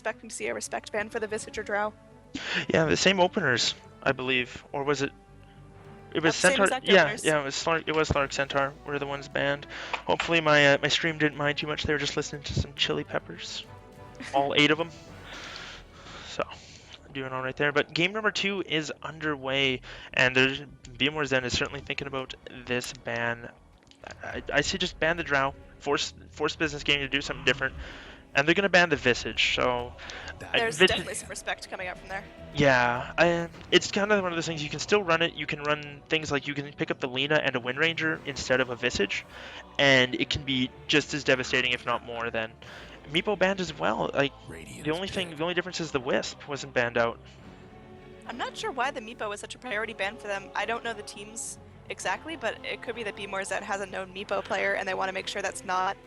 expecting to see a respect ban for the Visage or Drow. Yeah, the same openers, I believe, or was it? It was Yep, same Centaur. exact Yeah, openers. yeah, it was Slark Centaur were the ones banned. Hopefully my my stream didn't mind too much. They were just listening to some Chili Peppers, all 8 of them. So doing all right there. But game number 2 is underway, and there's BMZ is certainly thinking about this ban. I say just ban the Drow, force Business Gaming to do something different, and they're gonna ban the Visage. So There's definitely some respect coming up from there. yeah, it's kind of one of those things. You can still run it. You can run things like you can pick up the Lena and a Wind Ranger instead of a Visage, and it can be just as devastating, if not more, than Meepo banned as well. Like the only difference is the Wisp wasn't banned out. I'm not sure why the Meepo was such a priority ban for them. I don't know the teams exactly, but it could be that BMZ has a known Meepo player and they want to make sure that's not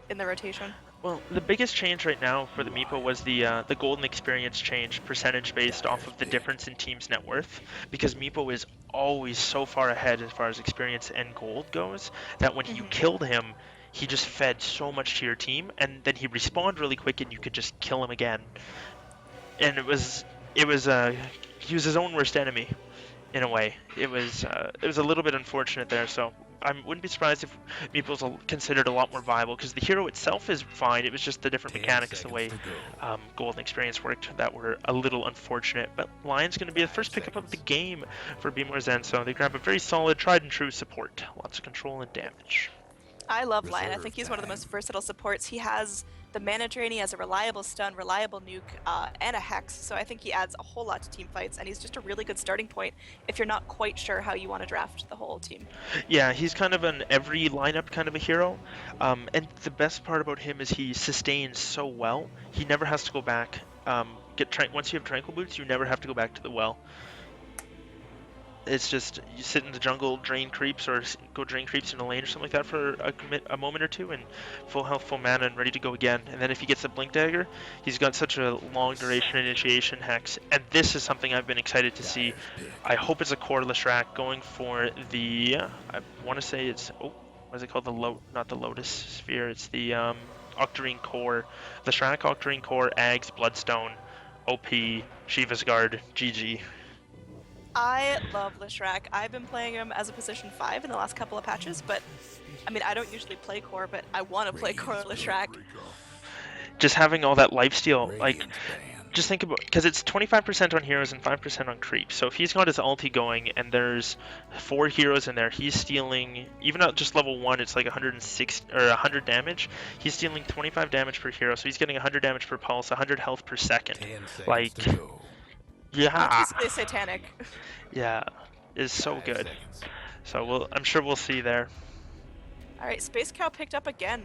in the rotation. Well, the biggest change right now for the Meepo was the golden experience change, percentage based off of the difference in team's net worth, because Meepo is always so far ahead as far as experience and gold goes that when you killed him, he just fed so much to your team, and then he respawned really quick, and you could just kill him again. And he was his own worst enemy, in a way. It was a little bit unfortunate there, so I wouldn't be surprised if Meeple's considered a lot more viable, because the hero itself is fine. It was just the different mechanics, the way Golden Experience worked, that were a little unfortunate. But Lion's going to be the first pickup of the game for BMZ, so they grab a very solid, tried and true support. Lots of control and damage. I love Lion. I think he's one of the most versatile supports. He has the mana drain, he has a reliable stun, reliable nuke, and a hex, so I think he adds a whole lot to team fights, and he's just a really good starting point if you're not quite sure how you want to draft the whole team. Yeah, he's kind of an every lineup kind of a hero, and the best part about him is he sustains so well. He never has to go back. Once you have Tranquil Boots, you never have to go back to the well. It's just you sit in the jungle, drain creeps, or go drain creeps in a lane or something like that for a moment or two, and full health, full mana, and ready to go again. And then if he gets a Blink Dagger, he's got such a long duration initiation hex. And this is something I've been excited to see. I hope it's a core Leshrac going for the, I want to say it's, what is it called? Not the Lotus Sphere, it's the Octarine Core. Leshrac, Octarine Core, Ags, Bloodstone, OP, Shiva's Guard, GG. I love Leshrac. I've been playing him as a position 5 in the last couple of patches, but I mean, I don't usually play core, but I want to play core Leshrac. Just having all that lifesteal, like, just think about, because it's 25% on heroes and 5% on creeps. So if he's got his ulti going and there's 4 heroes in there, he's stealing, even at just level 1, it's like 106 or 100 damage. He's stealing 25 damage per hero, so he's getting 100 damage per pulse, 100 health per second. Like, yeah. It's basically satanic. Yeah, it's so good. So I'm sure we'll see there. All right, Space Cow picked up again.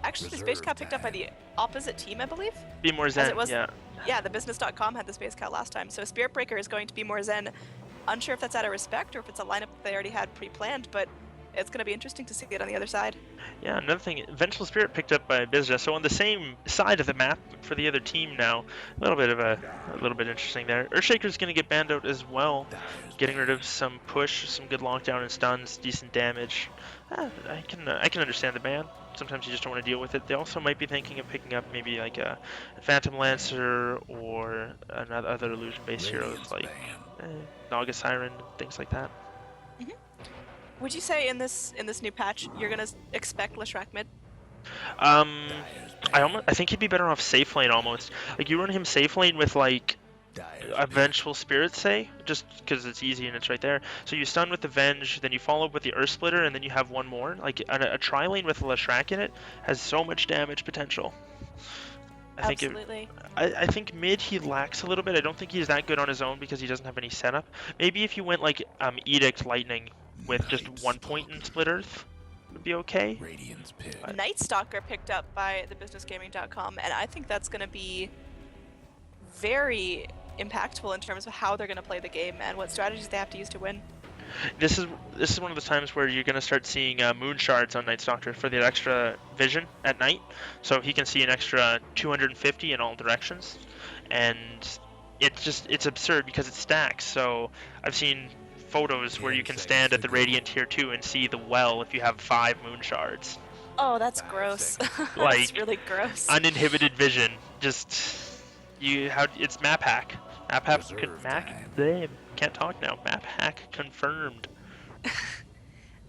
Actually, the Space Cow picked up by the opposite team, I believe. Be more Zen, yeah. Yeah, the business.com had the Space Cow last time. So Spirit Breaker is going to be more Zen. Unsure if that's out of respect or if it's a lineup that they already had pre-planned, but it's going to be interesting to see it on the other side. Yeah, another thing, Vengeful Spirit picked up by Bizja, so on the same side of the map for the other team now. A little bit interesting there. Earthshaker's going to get banned out as well, getting rid of some push, some good lockdown and stuns, decent damage. I can understand the ban. Sometimes you just don't want to deal with it. They also might be thinking of picking up maybe like a Phantom Lancer or other illusion-based heroes like Naga Siren, things like that. Would you say in this new patch you're gonna expect Leshrac mid? I think he'd be better off safe lane almost. Like you run him safe lane with like a Vengeful Spirit, say, just because it's easy and it's right there. So you stun with the Venge, then you follow up with the Earth Splitter, and then you have one more. Like a tri lane with a Leshrac in it has so much damage potential. Absolutely. I think mid he lacks a little bit. I don't think he's that good on his own because he doesn't have any setup. Maybe if you went like Edict Lightning with just 1 point in Split Earth, would be okay. Night Stalker picked up by thebusinessgaming.com, and I think that's going to be very impactful in terms of how they're going to play the game and what strategies they have to use to win. This is one of the times where you're going to start seeing moon shards on Night Stalker for the extra vision at night, so he can see an extra 250 in all directions, and it's absurd because it stacks. So I've seen photos where you can stand at the Radiant Tier 2 and see the well if you have 5 moon shards. Oh, that's gross. That's Like, really gross. uninhibited vision. Just it's map hack. Can't talk now. Map hack confirmed.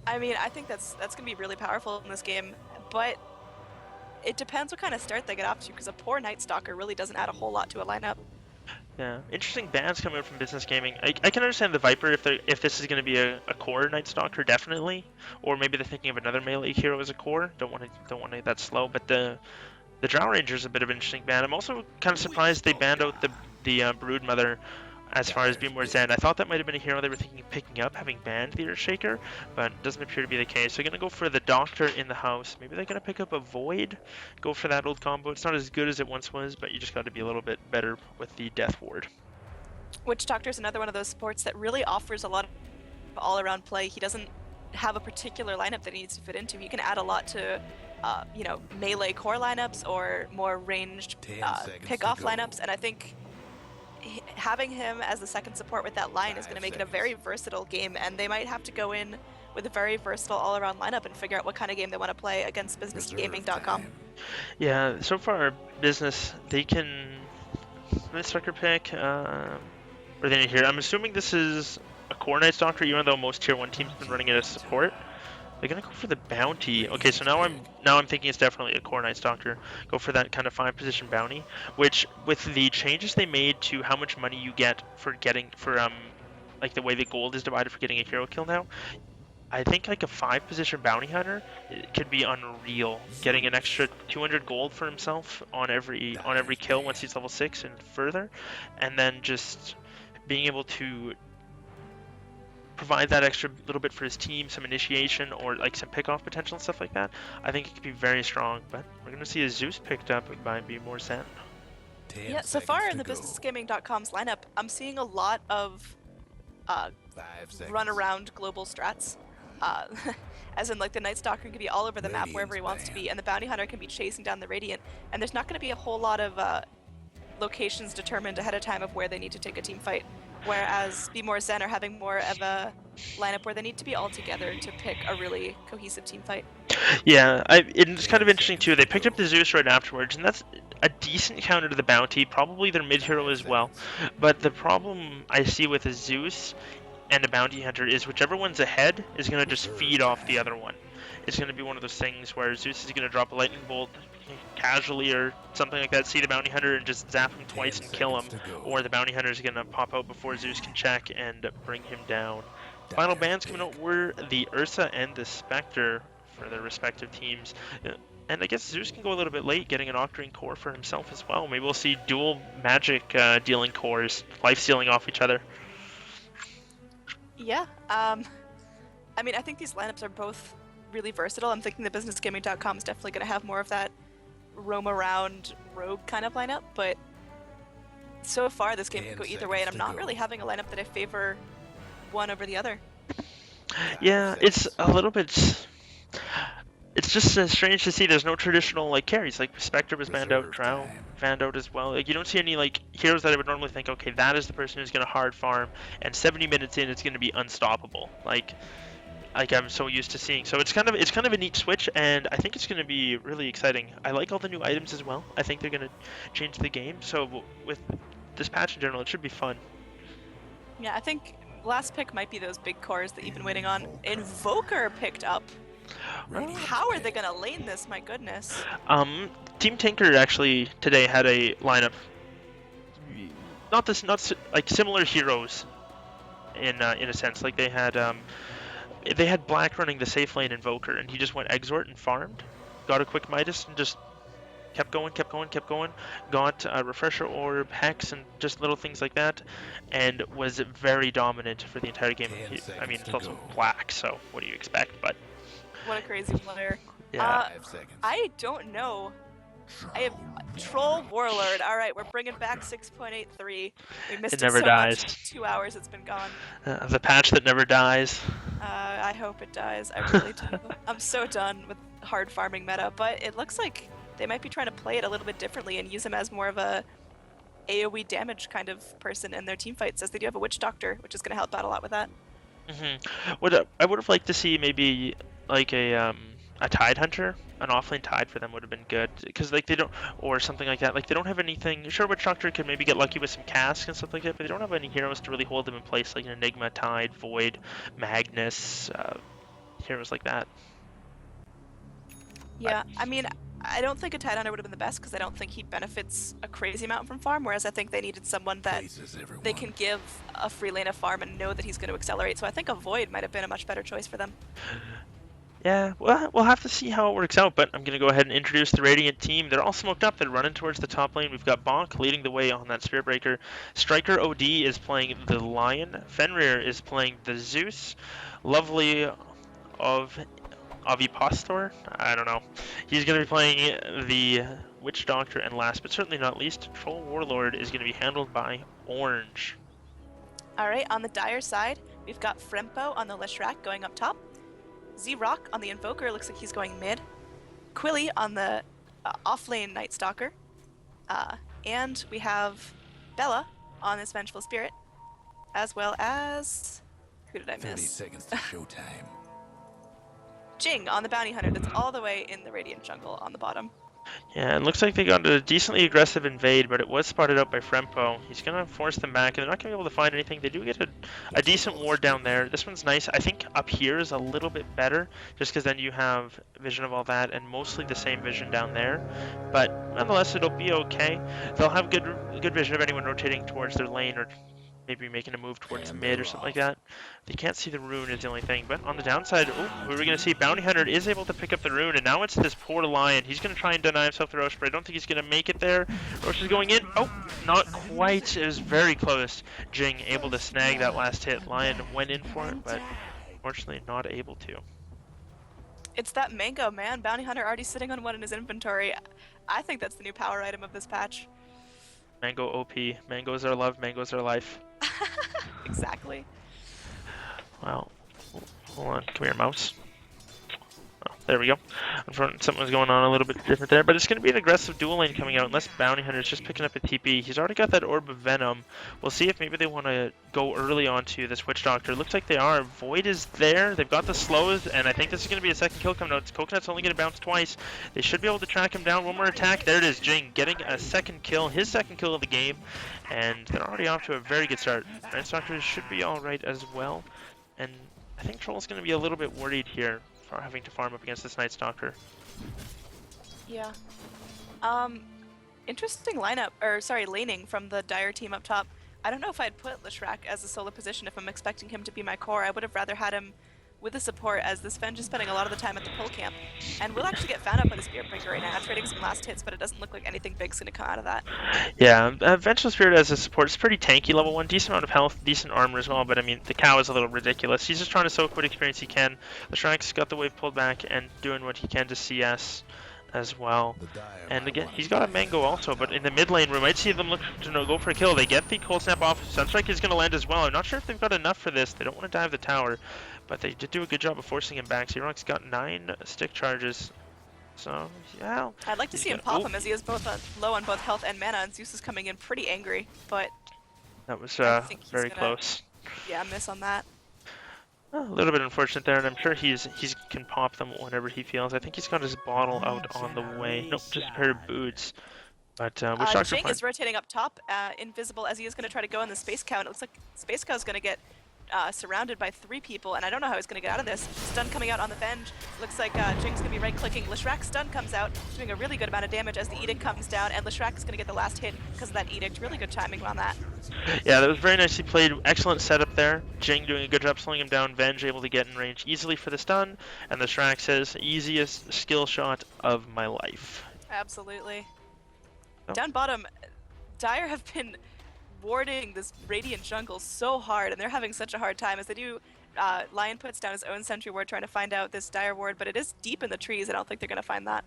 I mean, I think that's gonna be really powerful in this game, but it depends what kind of start they get off to, because a poor Night Stalker really doesn't add a whole lot to a lineup. Yeah, interesting bans coming out from Business Gaming. I can understand the Viper if this is going to be a core Night Stalker, definitely, or maybe they're thinking of another melee hero as a core. Don't want to that slow, but the Drow Ranger is a bit of an interesting ban. I'm also kind of surprised they banned out the Brood Mother as far as being more Zen. I thought that might have been a hero they were thinking of picking up, having banned the Earthshaker, but it doesn't appear to be the case. So they're going to go for the Doctor in the house. Maybe they're going to pick up a Void, go for that old combo. It's not as good as it once was, but you just got to be a little bit better with the Death Ward. Witch Doctor is another one of those supports that really offers a lot of all-around play. He doesn't have a particular lineup that he needs to fit into. He can add a lot to melee core lineups or more ranged pick-off lineups, and I think having him as the second support with that line is going to make it a very versatile game, and they might have to go in with a very versatile all-around lineup and figure out what kind of game they want to play against businessgaming.com. Yeah, so far, Business, they can Night Stalker pick, or they need here. I'm assuming this is a core Night Stalker, even though most tier 1 teams have been running it as support. They're gonna go for the bounty. Okay, so now I'm thinking it's definitely a core Night Stalker. Go for that kind of 5-position bounty, which with the changes they made to how much money you get for like the way the gold is divided for getting a hero kill now, I think like a 5-position bounty hunter could be unreal. Getting an extra 200 gold for himself on every kill once he's level 6 and further, and then just being able to provide that extra little bit for his team, some initiation or like some pick-off potential and stuff like that. I think it could be very strong, but we're going to see a Zeus picked up by Be More Zen. Yeah, so far in the businessgaming.com's lineup, I'm seeing a lot of run-around global strats. As in, like, the Night Stalker can be all over the map wherever he wants to be, and the Bounty Hunter can be chasing down the Radiant, and there's not going to be a whole lot of locations determined ahead of time of where they need to take a team fight. Whereas Be More Zen are having more of a lineup where they need to be all together to pick a really cohesive team fight. Yeah, it's kind of interesting too. They picked up the Zeus right afterwards, and that's a decent counter to the bounty, probably their mid hero as well. But the problem I see with a Zeus and a bounty hunter is whichever one's ahead is going to just feed off the other one. It's going to be one of those things where Zeus is going to drop a lightning bolt casually or something like that, see the bounty hunter and just zap him twice and kill him, or the bounty hunter is going to pop out before Zeus can check and bring him down. Final bans coming out were the Ursa and the Spectre for their respective teams. And I guess Zeus can go a little bit late, getting an Octarine core for himself as well. Maybe we'll see dual magic dealing cores, life stealing off each other. Yeah, I mean, I think these lineups are both really versatile. I'm thinking the businessgaming.com is definitely going to have more of that roam around rogue kind of lineup, but so far this game can go either way, and I'm not really having a lineup that I favor one over the other. Yeah, it's a little bit... It's just strange to see there's no traditional like carries. Like Spectre was banned out, Drow banned out as well. Like you don't see any like heroes that I would normally think, okay, that is the person who's gonna hard farm, and 70 minutes in it's gonna be unstoppable. Like I'm so used to seeing. So it's kind of a neat switch, and I think it's gonna be really exciting. I like all the new items as well. I think they're gonna change the game. So with this patch in general, it should be fun. Yeah, I think last pick might be those big cores that you've been waiting on. Invoker picked up. How are they gonna lane this? My goodness. Team Tinker actually today had a lineup. Not like similar heroes in a sense. Like they had Black running the safe lane Invoker, and he just went Exort and farmed, got a quick Midas, and just kept going. Got a Refresher Orb, Hex, and just little things like that, and was very dominant for the entire game. I mean, it's also Black, so what do you expect? But what a crazy player. Yeah. I don't know. I have Troll Warlord. All right, we're bringing back 6.83. We missed it never so dies. much. 2 hours it's been gone. The patch that never dies. I hope it dies. I really do. I'm so done with hard farming meta, but it looks like they might be trying to play it a little bit differently and use him as more of a AoE damage kind of person in their team fights, as they do have a Witch Doctor, which is going to help out a lot with that. What I would have liked to see maybe like a Tide Hunter an offlane tide for them would have been good, because like they don't, or something like that. Like they don't have anything. Sure, Witch Doctor could maybe get lucky with some casks and stuff like that, but they don't have any heroes to really hold them in place, like an Enigma, Tide, Void, Magnus, heroes like that. Yeah, I mean, I don't think a Tidehunter would have been the best because I don't think he benefits a crazy amount from farm, whereas I think they needed someone that they can give a free lane of farm and know that he's going to accelerate. So I think a Void might have been a much better choice for them. Yeah, well, we'll have to see how it works out, but I'm going to go ahead and introduce the Radiant team. They're all smoked up. They're running towards the top lane. We've got Bonk leading the way on that Spirit Breaker. Striker OD is playing the Lion. Fenrir is playing the Zeus. Lovely of Avipostor? I don't know. He's going to be playing the Witch Doctor, and last but certainly not least, Troll Warlord is going to be handled by Orange. Alright, on the Dire side, we've got Frempo on the Leshrac going up top. Z-Rock on the Invoker, looks like he's going mid. Quilly on the off-lane Night Stalker. And we have Bella on this Vengeful Spirit, as well as... who did I miss? 30 seconds to showtime. Jing on the Bounty Hunter, that's all the way in the Radiant jungle on the bottom. Yeah, it looks like they got a decently aggressive invade, but it was spotted out by Frempo. He's going to force them back, and they're not going to be able to find anything. They do get a decent ward down there. This one's nice. I think up here is a little bit better, just because then you have vision of all that, and mostly the same vision down there. But nonetheless, it'll be okay. They'll have good vision of anyone rotating towards their lane, or maybe making a move towards mid or something like that. They can't see the rune is the only thing. But on the downside, oh, who are we going to see? Bounty Hunter is able to pick up the rune, and now it's this poor Lion. He's going to try and deny himself the Rosh, but I don't think he's going to make it there. Rosh is going in. Oh, not quite. It was very close. Jing able to snag that last hit. Lion went in for it, but unfortunately not able to. It's that mango, man. Bounty Hunter already sitting on one in his inventory. I think that's the new power item of this patch. Mango OP. Mangoes are love, mangoes are life. Exactly. Well, hold on. Come here, mouse. Oh, there we go. Something was going on a little bit different there, but it's going to be an aggressive dual lane coming out unless Bounty Hunter's just picking up a TP. He's already got that Orb of Venom. We'll see if maybe they want to go early onto this Witch Doctor. Looks like they are. Void is there. They've got the slows, and I think this is going to be a second kill coming out. Coconut's only going to bounce twice. They should be able to track him down. One more attack. There it is. Jing getting a second kill, his second kill of the game, and they're already off to a very good start. Night Stalker should be alright as well, and I think Troll's going to be a little bit worried here for having to farm up against this Night Stalker. Yeah. Interesting lineup, or sorry, laning from the Dire team up top. I don't know if I'd put Leshrac as a solo position if I'm expecting him to be my core. I would have rather had him with a support, as this Venge is spending a lot of the time at the pull camp. And we'll actually get found up by the Spirit Breaker right now, trading some last hits, but it doesn't look like anything big's going to come out of that. Yeah, Vengeful Spirit as a support is pretty tanky, level 1, decent amount of health, decent armor as well, but I mean, the cow is a little ridiculous. He's just trying to soak what experience he can. Leshrac's got the wave pulled back and doing what he can to CS as well. And again, he's got a mango also, but in the mid lane, we might see them look to go for a kill. They get the cold snap off. Sunstrike is going to land as well. I'm not sure if they've got enough for this. They don't want to dive the tower, but they did do a good job of forcing him back. Z-Rock's got 9 stick charges. So, yeah. I'd like to see him pop him, as he is both low on both health and mana, and Zeus is coming in pretty angry, but that was gonna, very close. Yeah, miss on that. A little bit unfortunate there, and I'm sure he can pop them whenever he feels. I think he's got his bottle out on the way. Nope, just a pair of boots. But Jing is rotating up top, invisible, as he is going to try to go in the Space Cow, and it looks like Space Cow is going to get surrounded by 3 people, and I don't know how he's going to get out of this. Stun coming out on the Venge. Looks like Jing's going to be right-clicking. Leshrac's stun comes out, doing a really good amount of damage as the Edict comes down, and Leshrac is going to get the last hit because of that Edict. Really good timing on that. Yeah, that was very nicely played. Excellent setup there. Jing doing a good job slowing him down. Venge able to get in range easily for the stun, and Leshrac says, easiest skill shot of my life. Absolutely. Oh. Down bottom, Dire have been warding this Radiant jungle so hard, and they're having such a hard time as they do. Lion puts down his own sentry ward trying to find out this Dire ward, but it is deep in the trees. I don't think they're going to find that.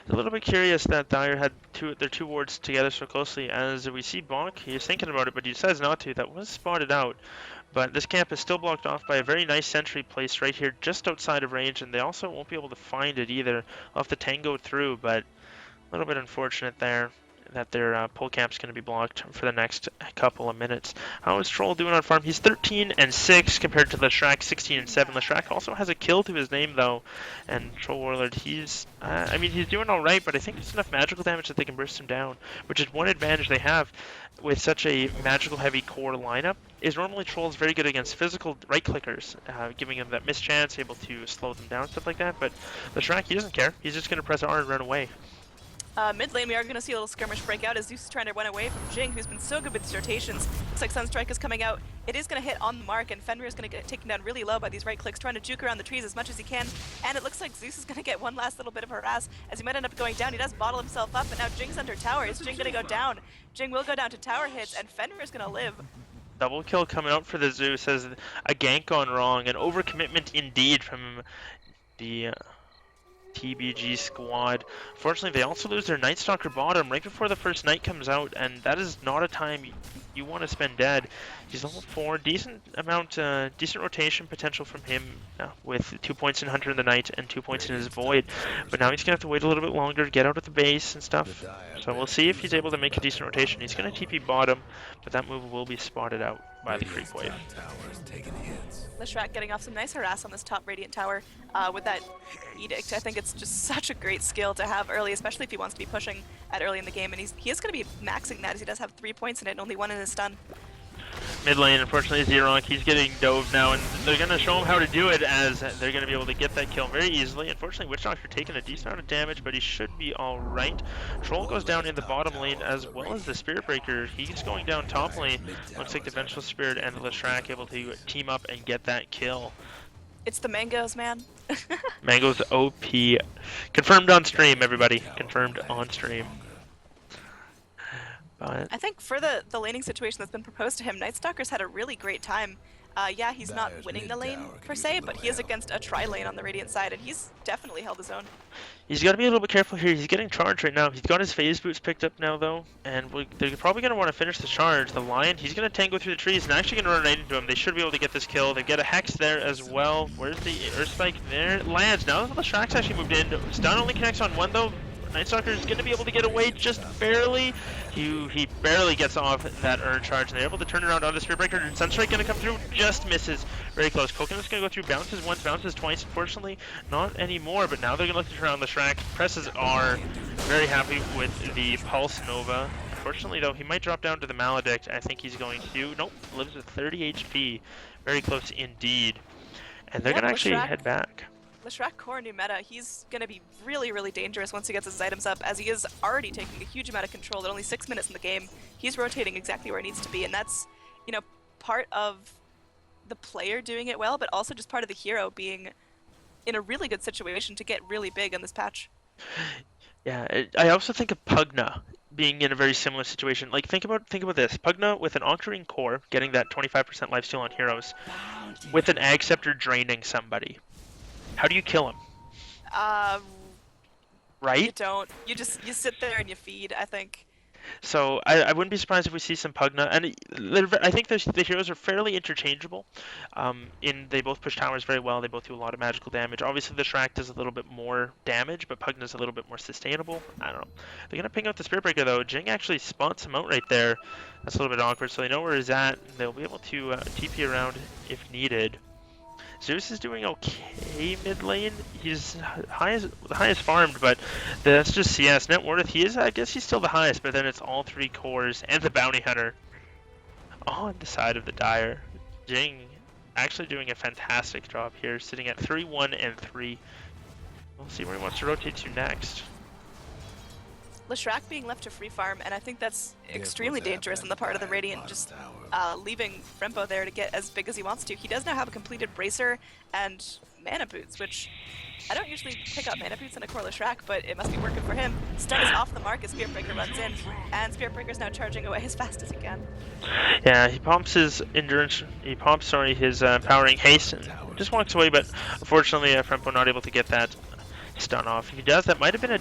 A little bit curious that Dire had their two wards together so closely, as we see Bonk. He's thinking about it, but he decides not to. That was spotted out. But this camp is still blocked off by a very nice sentry placed right here just outside of range, and they also won't be able to find it either. They'll have to tango through, but a little bit unfortunate there. that their pull camp's going to be blocked for the next couple of minutes. How is Troll doing on farm? He's 13-6 compared to Leauge 16-7. Leauge also has a kill to his name though, and Troll Warlord, he's I mean, he's doing all right, but I think there's enough magical damage that they can burst him down, which is one advantage they have with such a magical heavy core lineup. Is normally Troll's very good against physical right clickers, giving him that mischance, able to slow them down, stuff like that. But Leauge, he doesn't care. He's just going to press R and run away. Mid lane, we are going to see a little skirmish break out as Zeus is trying to run away from Jing, who's been so good with his rotations. Looks like Sunstrike is coming out. It is going to hit on the mark, and Fenrir is going to get taken down really low by these right clicks, trying to juke around the trees as much as he can. And it looks like Zeus is going to get one last little bit of harass, as he might end up going down. He does bottle himself up, and now Jing's under tower. Is Jing going to go down? Jing will go down to tower hits, and Fenrir is going to live. Double kill coming out for the Zeus as a gank gone wrong. An overcommitment indeed from the TBG squad. Fortunately, they also lose their Night Stalker bottom right before the first night comes out, and that is not a time you want to spend dead. He's level 4, decent rotation potential from him with 2 points in Hunter in the Night and 2 points in his Void. But now he's going to have to wait a little bit longer to get out of the base and stuff. So we'll see if he's able to make a decent rotation. He's going to TP bottom, but that move will be spotted out by the creep wave. Leauge getting off some nice harass on this top Radiant tower with that Edict. I think it's just such a great skill to have early, especially if he wants to be pushing at early in the game. And he is going to be maxing that as he does have 3 points in it and only 1 in his stun. Mid lane, unfortunately, Xeronk, he's getting dove now, and they're going to show him how to do it as they're going to be able to get that kill very easily. Unfortunately, Witch Doctor taking a decent amount of damage, but he should be alright. Troll goes down in the bottom lane as well as the Spirit Breaker. He's going down top lane. Looks like the Vengeful Spirit and the Leauge able to team up and get that kill. It's the mangoes, man. Mangoes OP. Confirmed on stream, everybody. Confirmed on stream. I think for the laning situation that's been proposed to him, Night Stalker's had a really great time. Yeah, he's not winning the lane per se, but he is against a tri-lane on the Radiant side, and he's definitely held his own. He's got to be a little bit careful here. He's getting charged right now. He's got his phase boots picked up now, though, and they're probably going to want to finish the charge. The Lion, he's going to tango through the trees and actually going to run right into him. They should be able to get this kill. They get a Hex there as well. Where's the Earth Spike? There it lands. Now the Leauge's actually moved in. Stun only connects on 1, though. Night Stalker is going to be able to get away just barely. He barely gets off that Urn charge, and they're able to turn around on the Spirit Breaker, and Sunstrike going to come through, just misses. Very close. Coconut's going to go through, bounces once, bounces twice. Unfortunately, not anymore, but now they're going to look to turn around the Leauge. Presses R. Very happy with the Pulse Nova. Unfortunately, though, he might drop down to the Maledict. I think he's going to. Nope, lives with 30 HP. Very close indeed. And they're going to actually head back. Leauge core new meta, he's going to be really, really dangerous once he gets his items up, as he is already taking a huge amount of control. At only 6 minutes in the game, he's rotating exactly where he needs to be, and that's, you know, part of the player doing it well, but also just part of the hero being in a really good situation to get really big on this patch. Yeah, I also think of Pugna being in a very similar situation. Like, think about this. Pugna with an Octarine core, getting that 25% lifesteal on heroes, with an Ag Scepter draining somebody. How do you kill him? Right? You don't. You sit there and you feed, I think. So I wouldn't be surprised if we see some Pugna, and I think the heroes are fairly interchangeable. They both push towers very well. They both do a lot of magical damage. Obviously, the Leauge does a little bit more damage, but Pugna's a little bit more sustainable. I don't know. They're gonna ping out the Spirit Breaker though. Jing actually spots him out right there. That's a little bit awkward. So they know where he's at. They'll be able to TP around if needed. Zeus is doing okay mid lane. He's the highest farmed, but that's just CS net worth. I guess he's still the highest, but then it's all 3 cores and the Bounty Hunter on the side of the Dire. Jing actually doing a fantastic job here, sitting at 3-1 and 3. We'll see where he wants to rotate to next. Leauge being left to free farm, and I think that's extremely dangerous on the part of the Radiant, just leaving Frempo there to get as big as he wants to. He does now have a completed Bracer and Mana Boots, which I don't usually pick up Mana Boots in a core Leauge, but it must be working for him. Stun is off the mark as Spirit Breaker runs in, and Spirit Breaker's now charging away as fast as he can. Yeah, he pumps his endurance, his powering haste, and just walks away, but unfortunately Frempo not able to get that stun off. If he does, that might have been a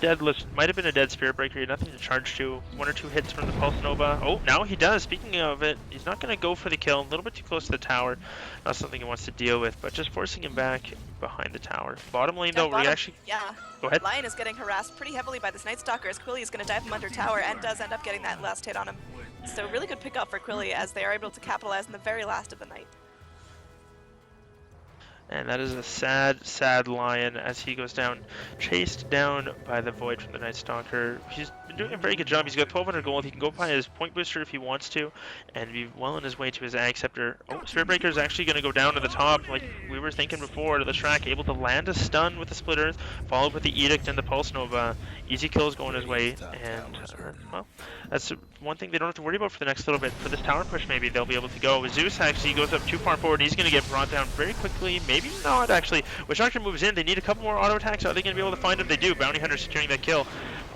dead Spirit Breaker. He had nothing to charge to. 1 or 2 hits from the Pulse Nova. Oh, now he does. Speaking of it, he's not going to go for the kill. A little bit too close to the tower. Not something he wants to deal with, but just forcing him back behind the tower. Bottom lane, though, we actually... Yeah. Go ahead. Lion is getting harassed pretty heavily by this Night Stalker as Quilly is going to dive him under tower and does end up getting that last hit on him. So really good pickup for Quilly as they are able to capitalize in the very last of the night. And that is a sad, sad Lion as he goes down, chased down by the Void from the Night Stalker. He's been doing a very good job. He's got 1200 gold. He can go by his point booster if he wants to, and be well on his way to his Ag Scepter. Oh, Spirit Breaker is actually going to go down to the top, like we were thinking before, to the Shrek, able to land a stun with the Split Earth, followed with the Edict and the Pulse Nova. Easy kills going his way, and well, that's one thing they don't have to worry about for the next little bit. For this tower push, maybe they'll be able to go. Zeus actually goes up too far forward. He's going to get brought down very quickly. Maybe not, actually. Witch Doctor moves in. They need a couple more auto attacks. Are they going to be able to find him? They do. Bounty Hunter securing that kill.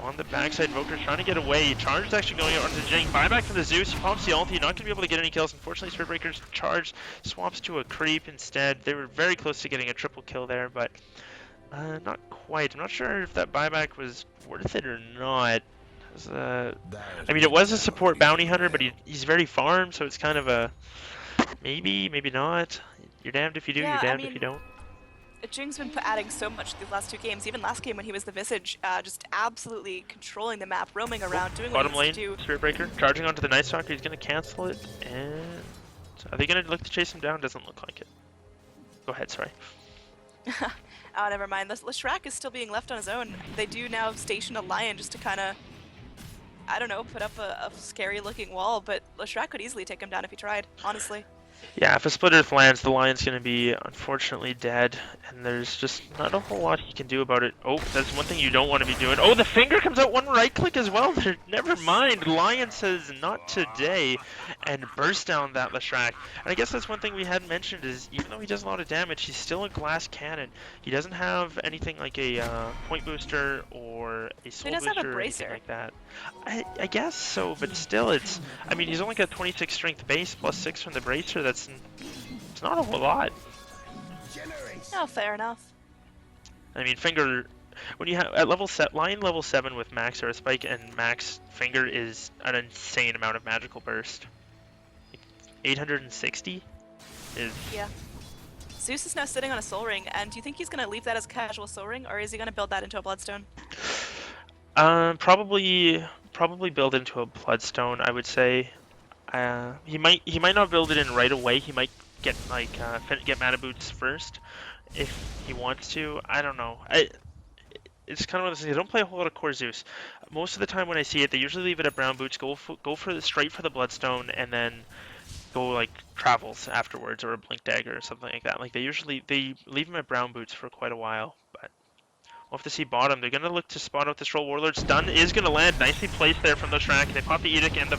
On the backside, Voker's trying to get away. Charge is actually going out onto the Jing. Buyback from the Zeus. He pops the ulti. Not going to be able to get any kills. Unfortunately, Spirit Breaker's charge swaps to a creep instead. They were very close to getting a triple kill there, but not quite. I'm not sure if that buyback was worth it or not. I mean, it was a support bounty hunter, but he's very farm, so it's kind of a maybe, maybe not. You're damned if you do, yeah, you're damned if you don't. Jing's been adding so much these last 2 games. Even last game when he was the Visage, just absolutely controlling the map, roaming around, doing what he needs to do. Bottom lane, Spirit Breaker, charging onto the Night Stalker. He's going to cancel it, and are they going to look to chase him down? Doesn't look like it. Go ahead, sorry. Oh, never mind. Leshrac is still being left on his own. They do now station a Lion just to kind of, I don't know, put up a scary looking wall, but Leshrac could easily take him down if he tried, honestly. Yeah, if a Split Earth lands, the Lion's going to be unfortunately dead, and there's just not a whole lot he can do about it. Oh, that's one thing you don't want to be doing. Oh, the finger comes out, one right click as well. Never mind, Lion says not today, and bursts down that Leshrac. And I guess that's one thing we hadn't mentioned is, even though he does a lot of damage, he's still a glass cannon. He doesn't have anything like a point booster or a soul booster or anything like that. I guess so, but still, it's, I mean, he's only got 26 strength base plus 6 from the bracer. It's not a whole lot. Oh, fair enough. I mean, finger, when you have at Lion level 7 with max Earth Spike and max finger is an insane amount of magical burst. 860 is. Yeah. Zeus is now sitting on a soul ring, and do you think he's gonna leave that as a casual soul ring, or is he gonna build that into a bloodstone? Probably build into a bloodstone, I would say. He might not build it in right away. He might get like get mana boots first if he wants to. I don't know. It's kind of one of those things. I don't play a whole lot of core Zeus. Most of the time when I see it, they usually leave it at brown boots. Go straight for the bloodstone, and then go like travels afterwards, or a blink dagger or something like that. Like they leave him at brown boots for quite a while, but. We'll have to see bottom. They're going to look to spot out this Troll Warlord. Stun is going to land. Nicely placed there from the Shrek. They pop the Edict and the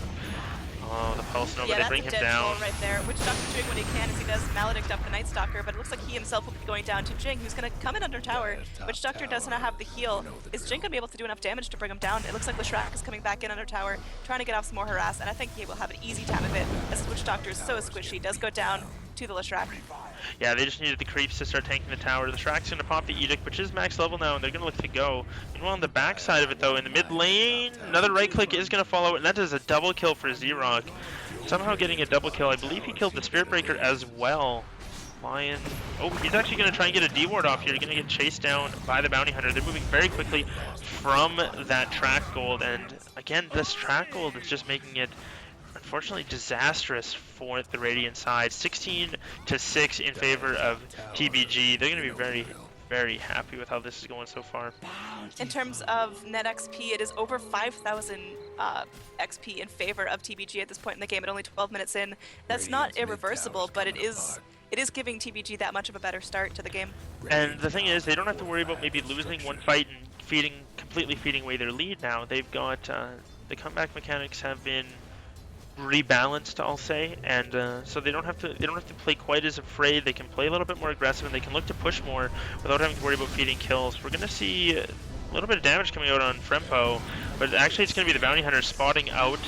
Pulse Nova. Yeah, they bring him down. Right there. Witch Doctor doing what he can as he does Maledict up the Night Stalker, but it looks like he himself will be going down to Jing, who's going to come in under tower. Witch Doctor does not have the heal. Is Jing going to be able to do enough damage to bring him down? It looks like Leshrac is coming back in under tower, trying to get off some more harass, and I think he will have an easy time of it, as Witch Doctor is so squishy. Does go down to the Leshrac. Yeah, they just needed the creeps to start tanking the tower. The Shrac's going to pop the Edict, which is max level now, and they're going to look to go. Meanwhile, on the back side of it, though, in the mid lane, another right click is going to follow, and that is a double kill for Z-Rock. Somehow getting a double kill. I believe he killed the Spirit Breaker as well. Lion. Oh, he's actually going to try and get a D-ward off here. He's going to get chased down by the Bounty Hunter. They're moving very quickly from that track gold, and again, this track gold is just making it unfortunately disastrous for the Radiant side. 16-6 in favor of TBG. They're going to be very, very happy with how this is going so far. In terms of net XP, it is over 5,000 XP in favor of TBG at this point in the game at only 12 minutes in. That's not irreversible, but it is giving TBG that much of a better start to the game. And the thing is, they don't have to worry about maybe losing one fight and completely feeding away their lead now. They've got the comeback mechanics have been rebalanced, I'll say, and so they don't have to play quite as afraid. They can play a little bit more aggressive, and they can look to push more without having to worry about feeding kills. We're gonna see a little bit of damage coming out on Frempo, but actually it's gonna be the Bounty Hunter spotting out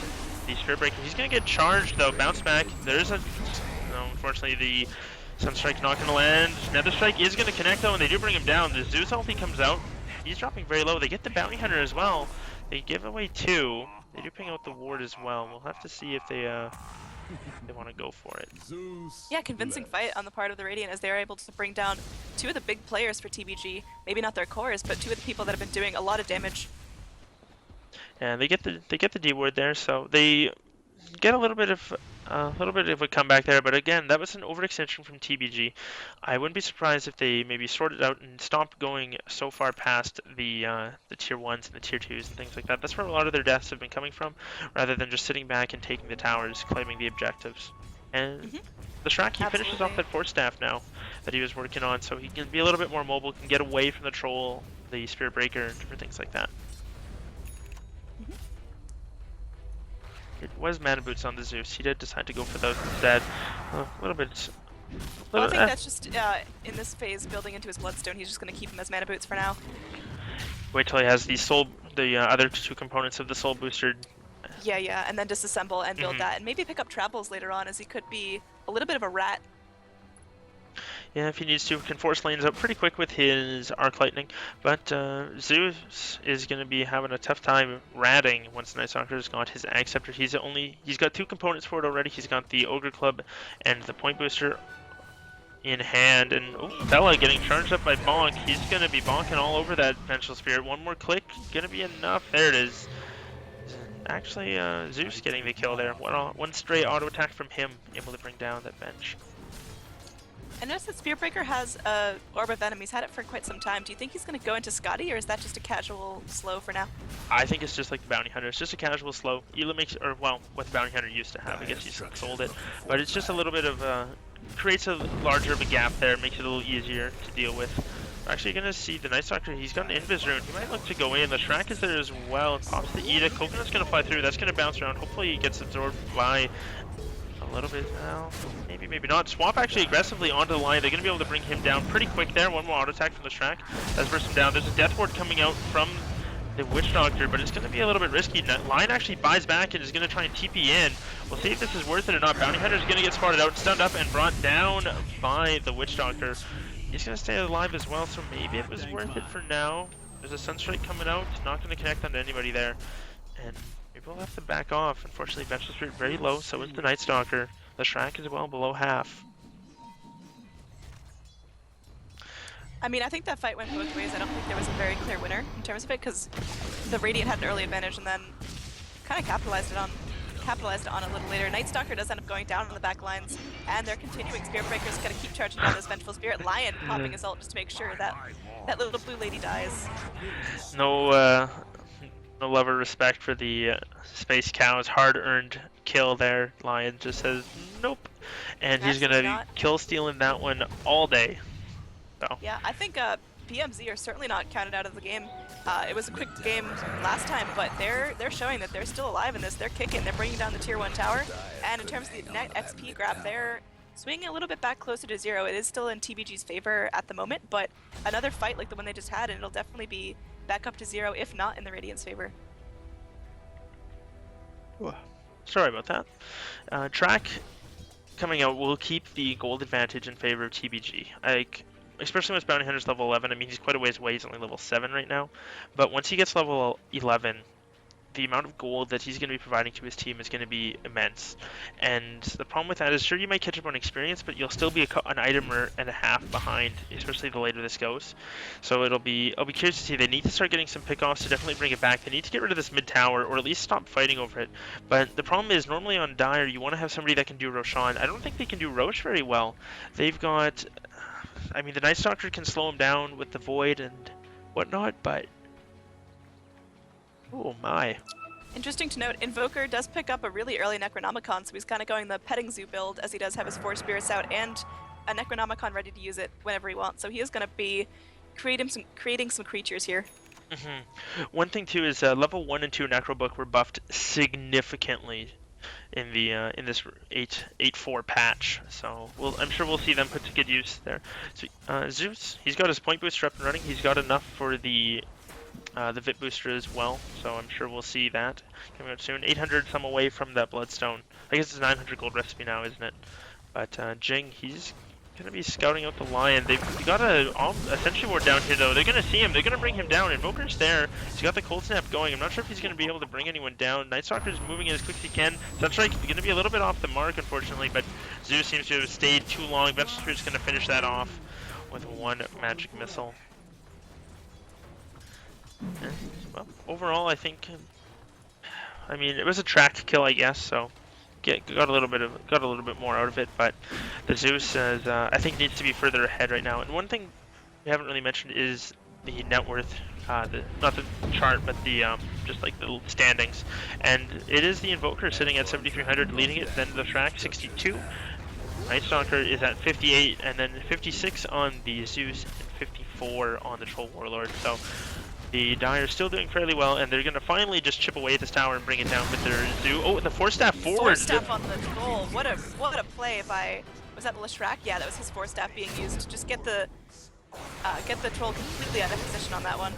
the Spirit Breaker. He's gonna get charged though. Bounce back. There's unfortunately the Sunstrike's not gonna land. Nether Strike is gonna connect though, and they do bring him down. The Zeus ulti comes out. he's dropping very low. They get the bounty hunter as well. They give away 2. They do ping out the ward as well. We'll have to see if they want to go for it. Yeah, convincing fight on the part of the Radiant as they're able to bring down 2 of the big players for TBG. Maybe not their cores, but 2 of the people that have been doing a lot of damage. And they get the D ward there, so they get a little bit of a comeback there. But again, that was an overextension from TBG. I wouldn't be surprised if they maybe sorted out and stopped going so far past the tier 1s and the tier 2s and things like that. That's where a lot of their deaths have been coming from, rather than just sitting back and taking the towers, claiming the objectives. And the Shrek, he finishes off that force staff now that he was working on, so he can be a little bit more mobile, can get away from the troll, the spirit breaker, and different things like that. It was mana boots on the Zeus. He did decide to go for those instead. A little bit. Well, I think that's just in this phase building into his bloodstone. He's just going to keep him as mana boots for now. Wait till he has the other 2 components of the soul booster. Yeah, and then disassemble and build that, and maybe pick up travels later on, as he could be a little bit of a rat. Yeah, if he needs to, can force lanes out pretty quick with his Arc Lightning. But Zeus is going to be having a tough time ratting once Night Stalker's got his Ag Scepter. He's got 2 components for it already. He's got the Ogre Club and the Point Booster in hand. And Bella getting charged up by Bonk. He's going to be bonking all over that Vengeful Spirit. One more click, going to be enough. There it is. Actually, Zeus getting the kill there. One stray auto attack from him, able to bring down that bench. I noticed that Spearbreaker has a Orb of Venom. He's had it for quite some time. Do you think he's going to go into Scotty, or is that just a casual slow for now? I think it's just like the Bounty Hunter. It's just a casual slow. Ela makes, or well, what the Bounty Hunter used to have. I guess he's sold it. But it's just a little bit of, creates a larger of a gap there, makes it a little easier to deal with. We're actually going to see the Night Stalker. He's got an Invis rune. He might look to go in. The Shrek is there as well. It pops the Edict. Coconut's going to fly through. That's going to bounce around. Hopefully he gets absorbed by a little bit now. Maybe not. Swap actually aggressively onto the line. They're going to be able to bring him down pretty quick there. One more auto attack from the Shrek. That's burst him down. There's a Death Ward coming out from the Witch Doctor, but it's going to be a little bit risky. Lion actually buys back and is going to try and TP in. We'll see if this is worth it or not. Bounty Hunter is going to get spotted out, stunned up, and brought down by the Witch Doctor. He's going to stay alive as well, so maybe it was worth it for now. There's a Sunstrike coming out. Not going to connect onto anybody there. And maybe we'll have to back off. Unfortunately, Vengeful Spirit very low, so is the Night Stalker. The Shrek is well below half. I mean, I think that fight went both ways. I don't think there was a very clear winner in terms of it, because the Radiant had an early advantage and then kind of capitalized it on a little later. Night Stalker does end up going down on the back lines, and they're continuing. Spiritbreaker's gonna keep charging down this Vengeful Spirit. Lion popping his ult just to make sure that that little blue lady dies. No love or respect for the Space Cow's hard-earned kill there. Lion just says nope, and he's gonna be kill stealing that one all day. So. Yeah, I think BMZ are certainly not counted out of the game. It was a quick game last time, but they're showing that they're still alive in this. They're kicking. They're bringing down the tier 1 tower, and in terms of the net XP grab, they're swinging a little bit back closer to 0. It is still in TBG's favor at the moment, but another fight like the one they just had, and it'll definitely be back up to 0, if not in the Radiant's favor. Sorry about that. Track coming out will keep the gold advantage in favor of TBG. Especially when Bounty Hunter's level 11. I mean, he's quite a ways away. He's only level 7 right now. But once he gets level 11, the amount of gold that he's going to be providing to his team is going to be immense. And the problem with that is, sure, you might catch up on experience, but you'll still be an item and a half behind, especially the later this goes. So I'll be curious to see. They need to start getting some pickoffs to definitely bring it back. They need to get rid of this mid tower, or at least stop fighting over it. But the problem is, normally on Dire, you want to have somebody that can do Roshan. I don't think they can do Rosh very well. They've got... I mean, the Night Stalker can slow him down with the Void and whatnot, but... Oh my. Interesting to note, Invoker does pick up a really early Necronomicon, so he's kind of going the Petting Zoo build, as he does have his 4 spirits out and a Necronomicon ready to use it whenever he wants. So he is going to be creating some creatures here. One thing too is level 1 and 2 Necrobook were buffed significantly in the in this 8.4 patch, so I'm sure we'll see them put to good use there. So Zeus, he's got his point booster up and running. He's got enough for the Vit booster as well, so I'm sure we'll see that coming out soon. 800 some away from that Bloodstone. I guess it's a 900 gold recipe now, isn't it? But Jing, he's gonna be scouting out the Lion. They've got a Sentry Ward down here though. They're gonna see him. They're gonna bring him down. Invoker's there. He's got the Cold Snap going. I'm not sure if he's gonna be able to bring anyone down. Night Stalker's moving as quick as he can. Sunstrike gonna be a little bit off the mark, unfortunately, but Zeus seems to have stayed too long. Venture's gonna finish that off with one magic missile. And, well, overall, I think. I mean, it was a track kill, I guess. So. Got a little bit more out of it, but the Zeus is, I think needs to be further ahead right now. And one thing we haven't really mentioned is the net worth, not the chart, but the just like the standings. And it is the Invoker sitting at 7,300, leading it. Then the track 62. Night Stalker is at 58, and then 56 on the Zeus, and 54 on the Troll Warlord. So. The Dire are still doing fairly well, and they're going to finally just chip away at this tower and bring it down with their Zoo. Oh, and the Force Staff forward! Force Staff on the Troll. What a play by, was that the Leshrac? Yeah, that was his Force Staff being used to just get the Troll completely out of position on that one.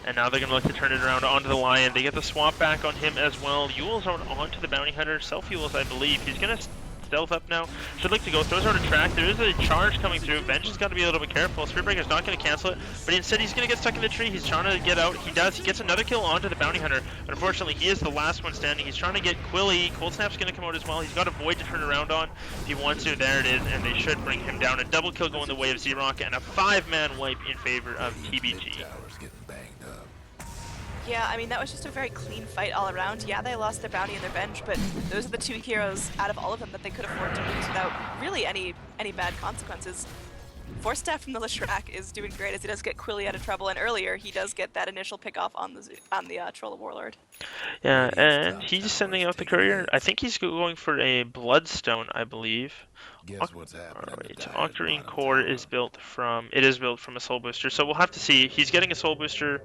And now they're going to look to turn it around onto the Lion. They get the swap back on him as well. Yule's onto the Bounty Hunter. Self-Yule's, I believe. He's going to stealth up now. Should look to go. Throws out a track. There is a charge coming through. Venge has got to be a little bit careful. Spearbreaker's not going to cancel it, but instead he's going to get stuck in the tree. He's trying to get out. He does. He gets another kill onto the Bounty Hunter, but unfortunately he is the last one standing. He's trying to get Quilly. Cold Snap's going to come out as well. He's got a Void to turn around on if he wants to. There it is, and they should bring him down. A double kill going the way of Z-Rock, and a 5-man wipe in favor of TBG. Yeah, I mean, that was just a very clean fight all around. Yeah, they lost their Bounty and their Venge, but those are the two heroes out of all of them that they could afford to lose without really any bad consequences. Force Staff from the Leshrac is doing great as he does get Quilly out of trouble, and earlier he does get that initial pick off on the Troll Warlord. Yeah, and he's sending out the courier. I think he's going for a Bloodstone, I believe. Octarine Core is built from a Soul Booster, so we'll have to see. He's getting a Soul Booster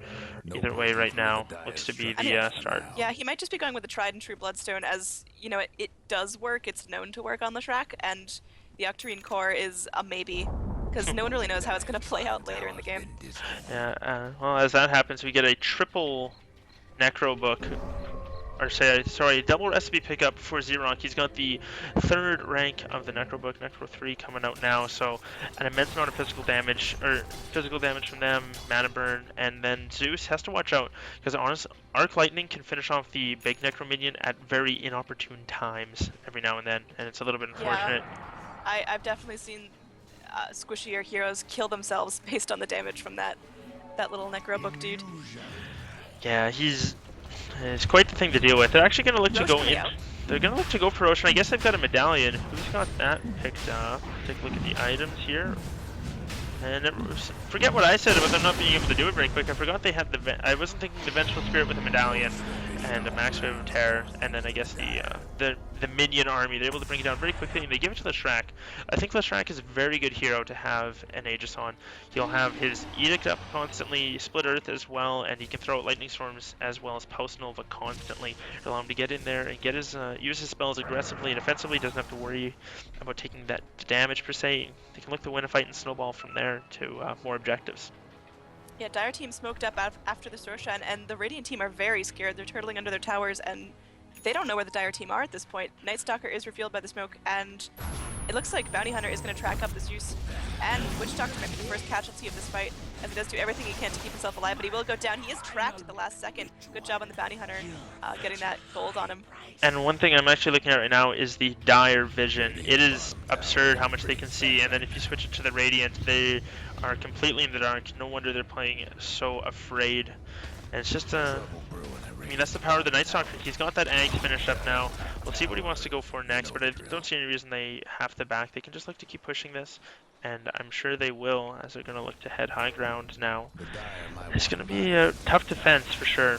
either way right now. Looks to be the start. Yeah, he might just be going with the tried and true Bloodstone, as you know, it does work. It's known to work on Leshrac, and the Octarine Core is a maybe, because no one really knows how it's going to play out later in the game. Yeah, well, as that happens, we get a triple Necro book. Or sorry, double recipe pickup for Z-Rock. He's got the 3rd rank of the Necro book, Necro 3 coming out now, so an immense amount of physical damage from them, mana burn, and then Zeus has to watch out, because Arc Lightning can finish off the big Necro minion at very inopportune times every now and then, and it's a little bit unfortunate. Yeah, I've definitely seen squishier heroes kill themselves based on the damage from that little Necro book dude. Yeah, it's quite the thing to deal with. They're actually going to look to go in. They're going to look to go for Ocean. I guess they've got a medallion. Who's got that picked up? Take a look at the items here. And forget what I said about them not being able to do it very quick. I forgot they had I wasn't thinking the Vengeful Spirit with a medallion and a Max Wave of Terror, and then I guess the minion army. They're able to bring it down very quickly, and they give it to Leshrac. I think Leshrac is a very good hero to have an Aegis on. He'll have his Edict up constantly, Split Earth as well, and he can throw out Lightning Storms as well as Post Nova constantly. It'll allow him to get in there and get his use his spells aggressively and offensively. Doesn't have to worry about taking that damage per se. They can look to win a fight and snowball from there to more objectives. Yeah, Dire team smoked up after the Roshan, and the Radiant team are very scared. They're turtling under their towers, and they don't know where the Dire team are at this point. Night Stalker is revealed by the smoke, and it looks like Bounty Hunter is going to track up the Zeus, and Witch Doctor might be the first casualty of this fight, as he does do everything he can to keep himself alive, but he will go down. He is tracked at the last second. Good job on the Bounty Hunter, getting that gold on him. And one thing I'm actually looking at right now is the Dire vision. It is absurd how much they can see, and then if you switch it to the Radiant, they are completely in the dark. No wonder they're playing so afraid. And it's just I mean, that's the power of the Night Stalker. He's got that Ag finished up now. We'll see what he wants to go for next, but I don't see any reason they have to back. They can just look to keep pushing this, and I'm sure they will, as they're going to look to head high ground now. It's going to be a tough defense for sure.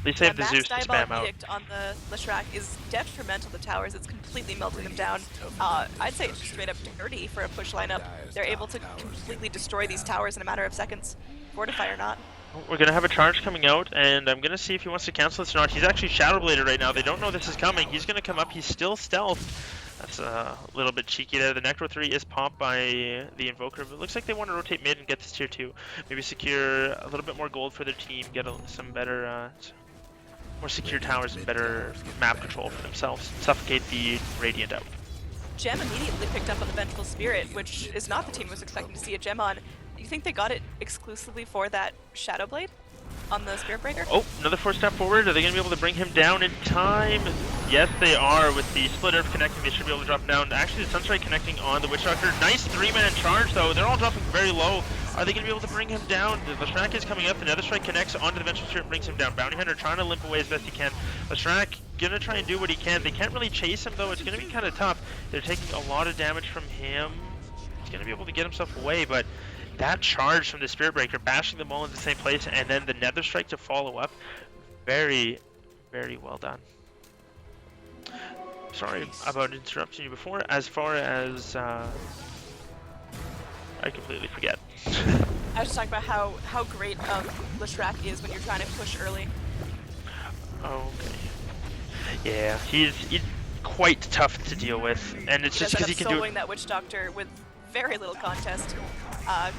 At least they have the Zeus to spam out. Edict on the Leshrac is detrimental to towers. It's completely melting them down. I'd say it's just straight up dirty for a push lineup. They're able to completely destroy these towers in a matter of seconds, fortify or not. We're going to have a charge coming out, and I'm going to see if he wants to cancel this or not. He's actually Shadowbladed right now. They don't know this is coming. He's going to come up. He's still stealth. That's a little bit cheeky there. The Necro 3 is popped by the Invoker, but it looks like they want to rotate mid and get this tier 2. Maybe secure a little bit more gold for their team, get some better, more secure towers and better map control for themselves. Suffocate the Radiant out. Gem immediately picked up on the Vengeful Spirit, which is not the team was expecting to see a Gem on. You think they got it exclusively for that Shadow Blade on the Spirit Breaker? Oh, another 4-step forward. Are they going to be able to bring him down in time? Yes, they are. With the Split Earth connecting, they should be able to drop him down. Actually, the Sunstrike connecting on the Witch Doctor. Nice 3-man charge, though. They're all dropping very low. Are they going to be able to bring him down? The Leshrac is coming up. The Nether Strike connects onto the Vengeful Spirit and brings him down. Bounty Hunter trying to limp away as best he can. Leshrac going to try and do what he can. They can't really chase him, though. It's going to be kind of tough. They're taking a lot of damage from him. He's going to be able to get himself away, but that charge from the Spirit Breaker, bashing them all in the same place, and then the Nether Strike to follow up. Very, very well done. Sorry about interrupting you before. As far as I completely forget. I was just talking about how great Leshrac is when you're trying to push early. Okay. Yeah, he's quite tough to deal with, and it's just because he can do soloing that Witch Doctor with very little contest. I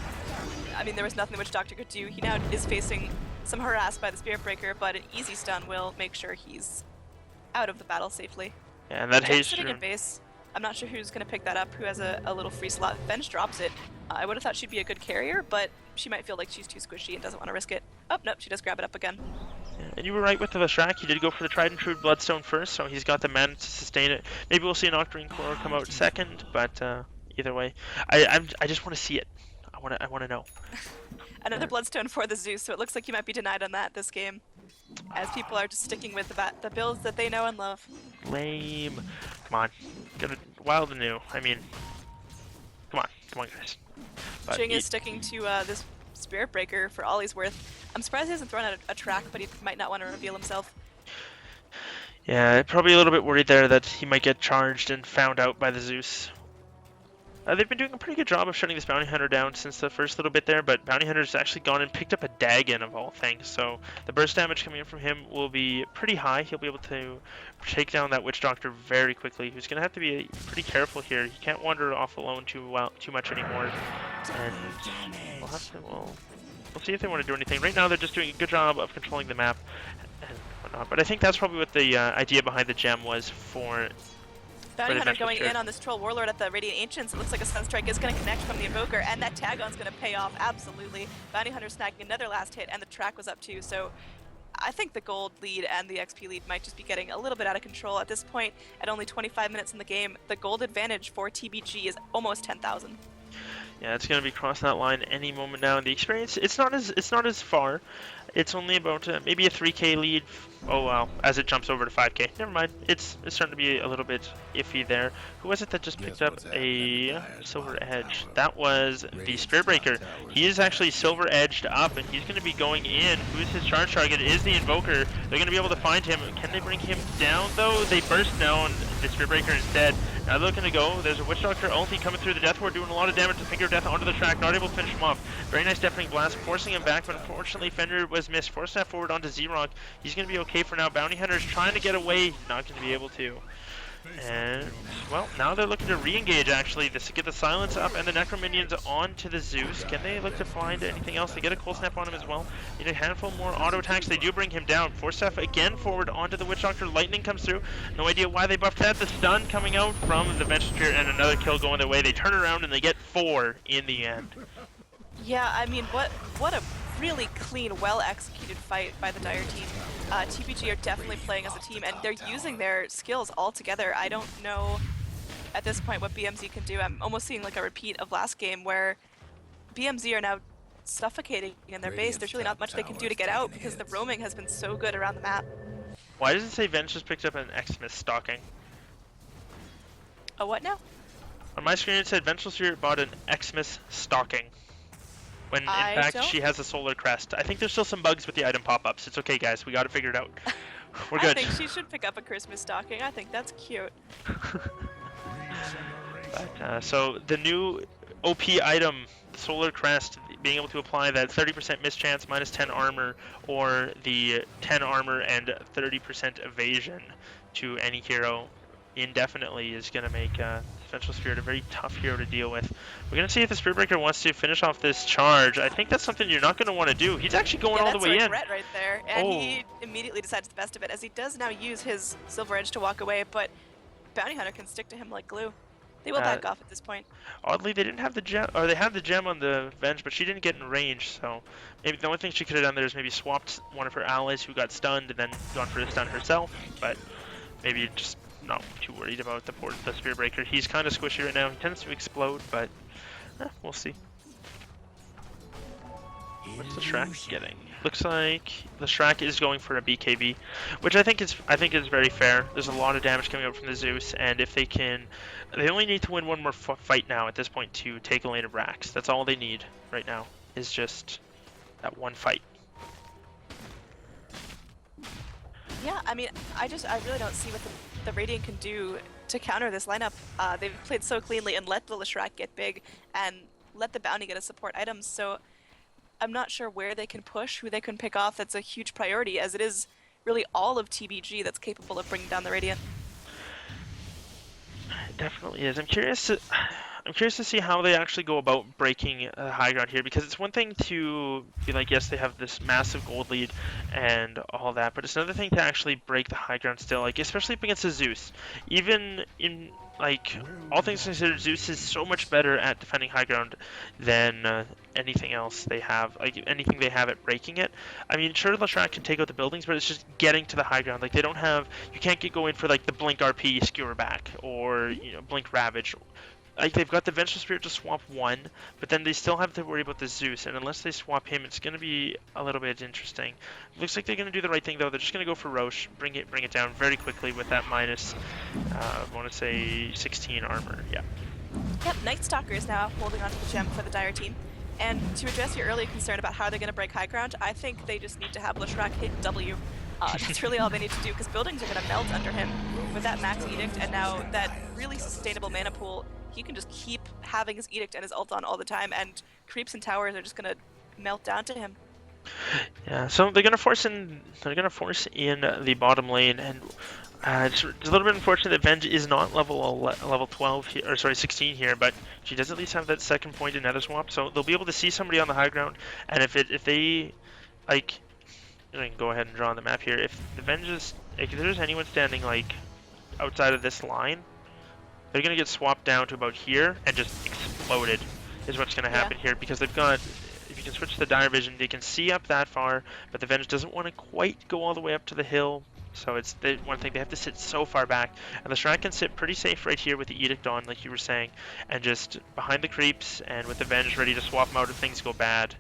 mean, there was nothing the Witch Doctor could do. He now is facing some harass by the Spirit Breaker, but an easy stun will make sure he's out of the battle safely. Yeah, and that haze sitting at base. I'm not sure who's going to pick that up, who has a little free slot. Venge drops it. I would have thought she'd be a good carrier, but she might feel like she's too squishy and doesn't want to risk it. Oh, nope, she does grab it up again. Yeah, and you were right with the Leshrac. He did go for the Tried and True Bloodstone first, so he's got the mana to sustain it. Maybe we'll see an Octarine Core come out second, but either way, I just want to see it. I want to know. Another Bloodstone for the Zeus, so it looks like you might be denied on that this game, as people are just sticking with the builds that they know and love. Lame. Come on. Get it wild and new. I mean, come on, guys. But Jing is sticking to this Spirit Breaker for all he's worth. I'm surprised he hasn't thrown out a track, but he might not want to reveal himself. Yeah, probably a little bit worried there that he might get charged and found out by the Zeus. They've been doing a pretty good job of shutting this Bounty Hunter down since the first little bit there, but Bounty Hunter's actually gone and picked up a Dagon of all things, so the burst damage coming in from him will be pretty high. He'll be able to take down that Witch Doctor very quickly, who's going to have to be pretty careful here. He can't wander off alone too much anymore, and we'll see if they want to do anything. Right now they're just doing a good job of controlling the map and whatnot, but I think that's probably what the idea behind the gem was for Bounty Hunter going in on this Troll Warlord at the Radiant Ancients. It looks like a Sunstrike is going to connect from the Invoker, and that Tag-on's going to pay off, absolutely. Bounty Hunter snagging another last hit, and the track was up too, so I think the gold lead and the XP lead might just be getting a little bit out of control. At this point, at only 25 minutes in the game, the gold advantage for TBG is almost 10,000. Yeah, it's going to be crossing that line any moment now. And the experience, it's not as far. It's only about maybe a 3K lead. Oh wow! As it jumps over to 5K. Never mind. It's starting to be a little bit iffy there. Who was it that just picked up a Silver Edge? That was the Spirit Breaker. He is actually Silver Edged up, and he's going to be going in. Who's his charge target? Is the Invoker. They're going to be able to find him. Can they bring him down though? They burst down. The Spirit Breaker is dead. Now they're looking to go. There's a Witch Doctor ulti coming through the Death Ward, doing a lot of damage to Finger of Death onto the track. Not able to finish him off. Very nice Deafening Blast, forcing him back, but unfortunately Fender was missed. Forced that forward onto Z-Rock. He's going to be okay for now. Bounty Hunter's trying to get away. Not going to be able to. And, well, now they're looking to re-engage, actually. This to get the Silence up and the Necro Minions onto the Zeus. Can they look to find anything else? They get a Cold Snap on him as well. Need a handful more auto attacks. They do bring him down. Force Staff again forward onto the Witch Doctor. Lightning comes through. No idea why they buffed that. The stun coming out from the Vengeful Spirit and another kill going their way. They turn around and they get 4 in the end. Yeah, I mean, what a really clean, well-executed fight by the Dire team. TBG are definitely playing as a team, and they're using their skills all together. I don't know at this point what BMZ can do. I'm almost seeing like a repeat of last game where BMZ are now suffocating in their base. There's really not much they can do to get out because the roaming has been so good around the map. Why does it say Venge just picked up an Xmas stocking? A what now? On my screen it said Vengeful Spirit bought an Xmas stocking. When in fact she has a solar crest. I think there's still some bugs with the item pop-ups. It's okay, guys. We got it figured out. We're good. I think she should pick up a Christmas stocking. I think that's cute. But, so the new OP item, the solar crest, being able to apply that 30% mischance minus 10 armor, or the 10 armor and 30% evasion to any hero indefinitely, is going to make Vengeful Spirit a very tough hero to deal with. We're going to see if the Spirit Breaker wants to finish off this charge. I think that's something you're not going to want to do. He's actually going all the way in. That's a regret right there, and he immediately decides the best of it, as he does now use his Silver Edge to walk away, but Bounty Hunter can stick to him like glue. They will back off at this point. Oddly, they didn't have the gem, or they had the gem on the Venge, but she didn't get in range, so maybe the only thing she could have done there is maybe swapped one of her allies who got stunned and then gone for the stun herself, but maybe just not too worried about the Spear Breaker. He's kind of squishy right now. He tends to explode, but we'll see. What's the Shrek getting? Looks like the Shrek is going for a BKB, which I think is very fair. There's a lot of damage coming out from the Zeus, and if they only need to win one more fight now at this point to take a lane of Rax. That's all they need right now, is just that one fight. Yeah, I mean, I really don't see what the Radiant can do to counter this lineup. They've played so cleanly and let the Leshrac get big and let the Bounty get a support item, so I'm not sure where they can push, who they can pick off. That's a huge priority, as it is really all of TBG that's capable of bringing down the Radiant. It definitely is. I'm curious to see how they actually go about breaking high ground here, because it's one thing to be like, yes, they have this massive gold lead and all that, but it's another thing to actually break the high ground still, like especially up against a Zeus. Even in like all things considered, Zeus is so much better at defending high ground than anything else they have, like anything they have at breaking it. I mean, sure, Leshrac can take out the buildings, but it's just getting to the high ground. Like they don't have, you can't go in for like the blink RP skewer back or blink ravage. Like they've got the Vengeful Spirit to swap one, but then they still have to worry about the Zeus, and unless they swap him, it's going to be a little bit interesting. Looks like they're going to do the right thing though. They're just going to go for Roche, bring it down very quickly with that minus, I want to say 16 armor. Yeah. Yep, Night Stalker is now holding onto the gem for the Dire team. And to address your earlier concern about how they're going to break high ground, I think they just need to have Leshrac hit W. That's really all they need to do, because buildings are going to melt under him with that max edict, and now that really sustainable mana pool. He can just keep having his edict and his ult on all the time, and creeps and towers are just going to melt down to him. Yeah, so they're going to force in the bottom lane, and it's a little bit unfortunate that Venge is not level 12 here, or sorry, 16 here, but she does at least have that second point in Nether Swap, so they'll be able to see somebody on the high ground, and if they like, I can go ahead and draw on the map here. If the Venge is, if there's anyone standing like outside of this line, they're going to get swapped down to about here and just exploded is what's going to happen here, because they've got, if you can switch to the Dire Vision, they can see up that far, but the Venge doesn't want to quite go all the way up to the hill, so it's one thing, they have to sit so far back, and the Shrine can sit pretty safe right here with the Edict on, like you were saying, and just behind the creeps, and with the Venge ready to swap them out if things go bad.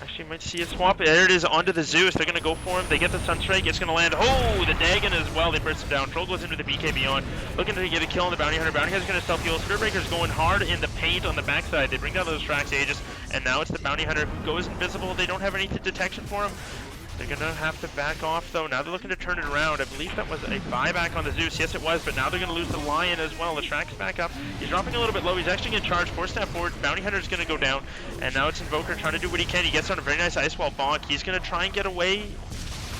Actually, you might see a swap. There it is, onto the Zeus. They're going to go for him. They get the Sunstrike. It's going to land. Oh, the Dagon as well. They burst him down. Troll goes into the BKB on. Looking to get a kill on the Bounty Hunter. Bounty Hunter's going to self-heal. Spear Breaker's going hard in the paint on the backside. They bring down those Trax Aegis, and now it's the Bounty Hunter who goes invisible. They don't have any detection for him. They're going to have to back off, though. Now they're looking to turn it around. I believe that was a buyback on the Zeus. Yes, it was, but now they're going to lose the Lion as well. The Track's back up. He's dropping a little bit low. He's actually going to charge. 4-step forward. Bounty Hunter's going to go down, and now it's Invoker trying to do what he can. He gets on a very nice Ice Wall bonk. He's going to try and get away.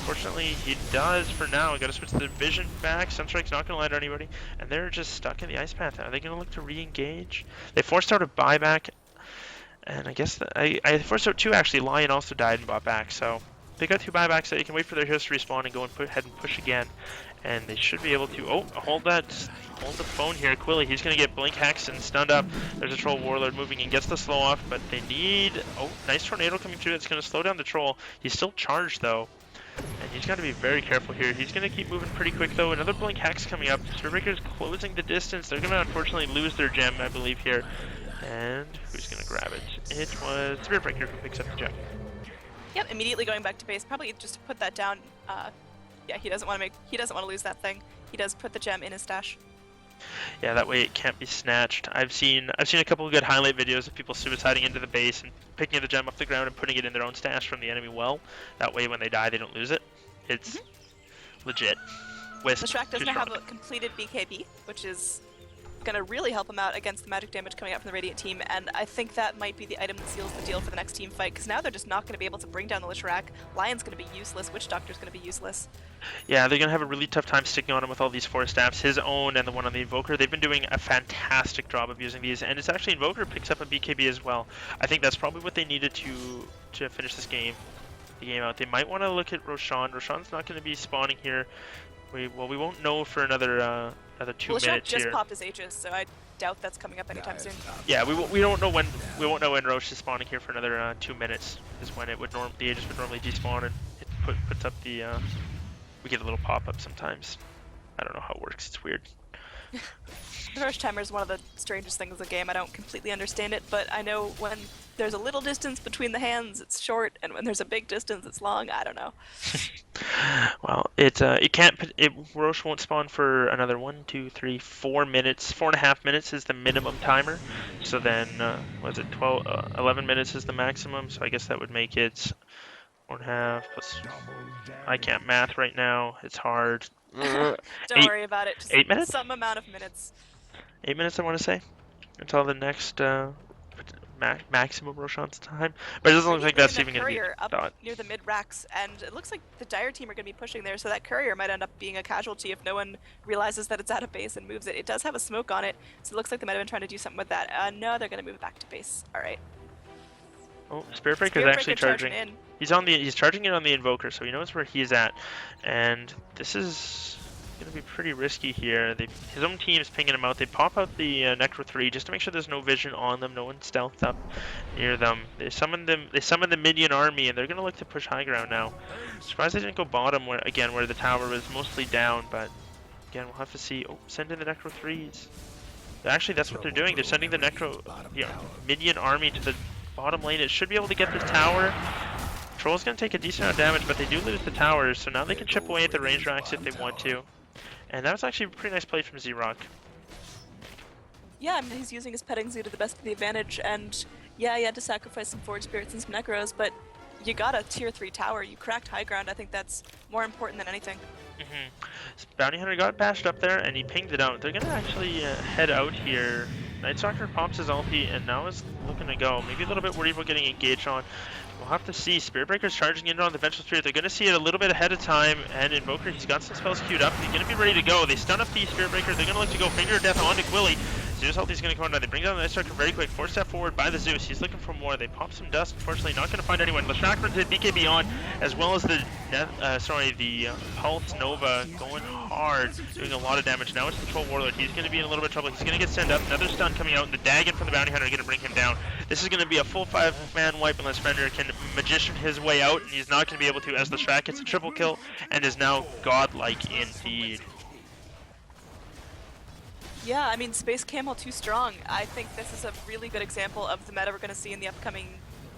Fortunately, he does for now. Got to switch the Vision back. Sunstrike's not going to land on anybody, and they're just stuck in the Ice Path. Are they going to look to re-engage? They forced out a buyback, and I guess I forced out two, actually. Lion also died and bought back, so they got two buybacks that you can wait for their heroes to respawn and go and ahead and push again. And they should be able to, hold the phone here. Quilly, he's going to get Blink Hex and stunned up. There's a Troll Warlord moving and gets the slow off, but they need, nice Tornado coming through. That's going to slow down the Troll. He's still charged though, and he's got to be very careful here. He's going to keep moving pretty quick though. Another Blink Hex coming up. Spearbreaker's closing the distance. They're going to unfortunately lose their gem, I believe, here. And who's going to grab it? It was Spearbreaker who picks up the gem. Yep, immediately going back to base. Probably just to put that down. Yeah, he doesn't want to lose that thing. He does put the gem in his stash. Yeah, that way it can't be snatched. I've seen a couple of good highlight videos of people suiciding into the base and picking the gem off the ground and putting it in their own stash from the enemy well. That way when they die they don't lose it. It's legit. Leshrac doesn't have a completed BKB, which is going to really help him out against the magic damage coming out from the Radiant team, and I think that might be the item that seals the deal for the next team fight, because now they're just not going to be able to bring down the Leshrac. Lion's going to be useless, Witch Doctor's going to be useless. Yeah, they're going to have a really tough time sticking on him with all these 4 staffs, his own and the one on the Invoker. They've been doing a fantastic job of using these, and it's actually Invoker picks up a BKB as well. I think that's probably what they needed to finish this game out. They might want to look at Roshan. Roshan's not going to be spawning here. We won't know for another 2 minutes just here. popped his Aegis, so doubt that's coming up anytime soon. Yeah, we don't know when won't know when Roche is spawning here for another 2 minutes. Is when it would the Aegis would normally despawn, and it puts up the we get a little pop up sometimes. I don't know how it works. It's weird. The rush timer is one of the strangest things in the game. I don't completely understand it, but I know when there's a little distance between the hands, it's short, and when there's a big distance, it's long. I don't know. Well, Roche won't spawn for another 1, 2, 3, 4 minutes. 4.5 minutes is the minimum timer. So then, was it 11 minutes is the maximum? So I guess that would make it 4.5 plus. I can't math right now. It's hard. Don't worry about it. Just 8 minutes? Some amount of minutes. 8 minutes, I want to say, until the next maximum Roshan's time. But it doesn't look like that's even going to be a up near the mid racks, and it looks like the Dire team are going to be pushing there, so that courier might end up being a casualty if no one realizes that it's out of base and moves it. It does have a smoke on it, so it looks like they might have been trying to do something with that. No, they're going to move it back to base. All right. Oh, Spirit Breaker's actually charging. He's charging it on the Invoker, so he knows where he's at, and this is going to be pretty risky here. His own team is pinging him out. They pop out the Necro 3 just to make sure there's no vision on them, no one stealthed up near them. They summon the minion army, and they're going to look to push high ground now. Surprised they didn't go bottom where the tower was mostly down, but again, we'll have to see. Oh, send in the Necro 3s. Actually, that's what they're doing. They're sending the minion army to the bottom lane. It should be able to get this tower. Troll's going to take a decent amount of damage, but they do lose the towers, so now they can chip away at the range racks if they want to. And that was actually a pretty nice play from Z-Rock. Yeah, I mean, he's using his petting zoo to the best of the advantage, and yeah, he had to sacrifice some Forge Spirits and some Necros, but you got a tier 3 tower, you cracked high ground. I think that's more important than anything. So Bounty Hunter got bashed up there, and he pinged it out. They're going to actually head out here. Night Stalker pops his ulti, and now is looking to go. Maybe a little bit worried about getting engaged on. We'll have to see. Spirit Breaker's charging in on the Vengeful Spirit. They're going to see it a little bit ahead of time, and Invoker, he's got some spells queued up. He's going to be ready to go. They stun up the Spirit Breaker. They're going to look to go Finger of Death onto Quilly. Zeus ulti's going to come down. They bring down the Night Stalker very quick. 4-step forward by the Zeus. He's looking for more. They pop some dust. Unfortunately, not going to find anyone. Lashak runs in BKB on, as well as the Pulse Nova going hard, doing a lot of damage. Now it's the Troll Warlord. He's going to be in a little bit of trouble. He's going to get sent up. Another stun coming out, and the Dagon from the Bounty Hunter are going to bring him down. This is going to be a full 5-man wipe unless Fender can magician his way out, and he's not going to be able to, as Lashak gets a triple kill and is now godlike indeed. Yeah, I mean, Space Camel too strong. I think this is a really good example of the meta we're going to see in the upcoming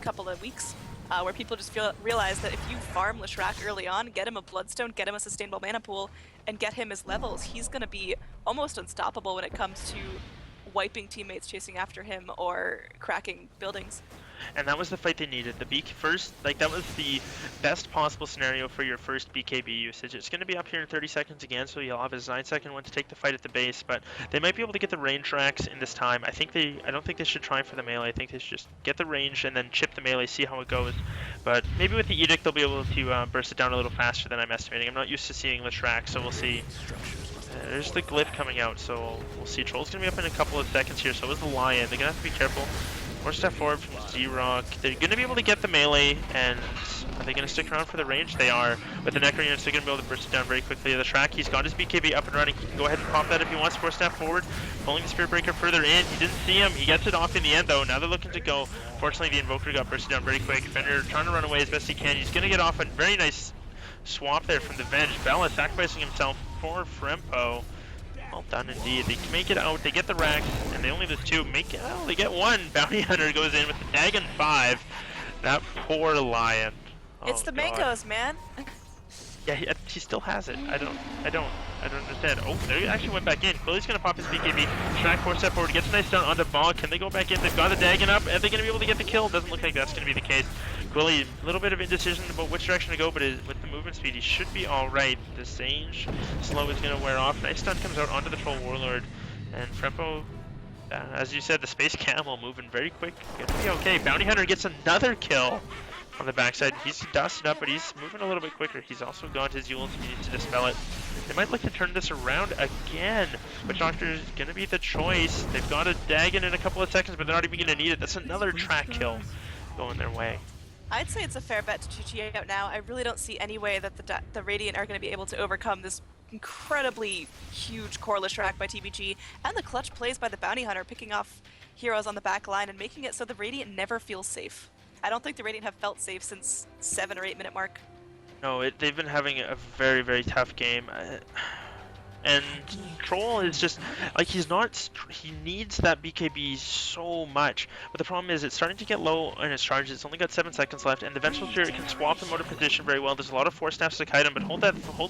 couple of weeks, where people just realize that if you farm Lashrak early on, get him a Bloodstone, get him a sustainable mana pool, and get him his levels, he's going to be almost unstoppable when it comes to wiping teammates chasing after him or cracking buildings. And that was the fight they needed. That was the best possible scenario for your first BKB usage. It's going to be up here in 30 seconds again, so you'll have his 9-second one to take the fight at the base, but they might be able to get the range tracks in this time. I don't think they should try for the melee. I think they should just get the range and then chip the melee, see how it goes. But maybe with the Edict, they'll be able to burst it down a little faster than I'm estimating. I'm not used to seeing Lashrak, so we'll see. There's the glyph coming out, so we'll see. Troll's going to be up in a couple of seconds here, so is the Lion. They're going to have to be careful. More step forward from Z-Rock. They're going to be able to get the melee, and are they going to stick around for the range? They are. With the Necro units, they're going to be able to burst it down very quickly. The Shrek, he's got his BKB up and running. He can go ahead and pop that if he wants. 4 step forward, pulling the Spirit Breaker further in. He didn't see him. He gets it off in the end, though. Now they're looking to go. Fortunately, the Invoker got bursted down very quick. Fender trying to run away as best he can. He's going to get off a very nice swap there from the Venge. Bella sacrificing himself for Frempo. Well done indeed. They can make it out, they get the racks, and they only lose 2. They get 1. Bounty Hunter goes in with the Dagon 5. That poor Lion. It's the mangoes, man. Yeah, he still has it. I don't understand. Oh, they actually went back in. Quilly's gonna pop his BKB. Shrek 4 step forward, gets a nice stun onto Ball. Can they go back in? They've got the Dagon up. Are they gonna be able to get the kill? Doesn't look like that's gonna be the case. Quilly, a little bit of indecision about which direction to go, but with the movement speed, he should be alright. The Sage slow is gonna wear off. Nice stun comes out onto the Troll Warlord. And Frempo, as you said, the Space Camel moving very quick. Gonna be okay. Bounty Hunter gets another kill on the backside. He's dusted up, but he's moving a little bit quicker. He's also got his Yule if he needs to dispel it. They might look to turn this around again, but Doctor is going to be the choice. They've got a Dagon in a couple of seconds, but they're not even going to need it. That's another track kill going their way. I'd say it's a fair bet to GG out now. I really don't see any way that the Radiant are going to be able to overcome this incredibly huge coreless track by TBG, and the clutch plays by the Bounty Hunter, picking off heroes on the back line and making it so the Radiant never feels safe. I don't think the Radiant have felt safe since 7 or 8 minute mark. No, they've been having a very, very tough game. And Troll is just, like, he needs that BKB so much. But the problem is, it's starting to get low on his charges. It's only got 7 seconds left, and the Vengeful Spirit can swap him out of position very well. There's a lot of force snaps to kite him, but hold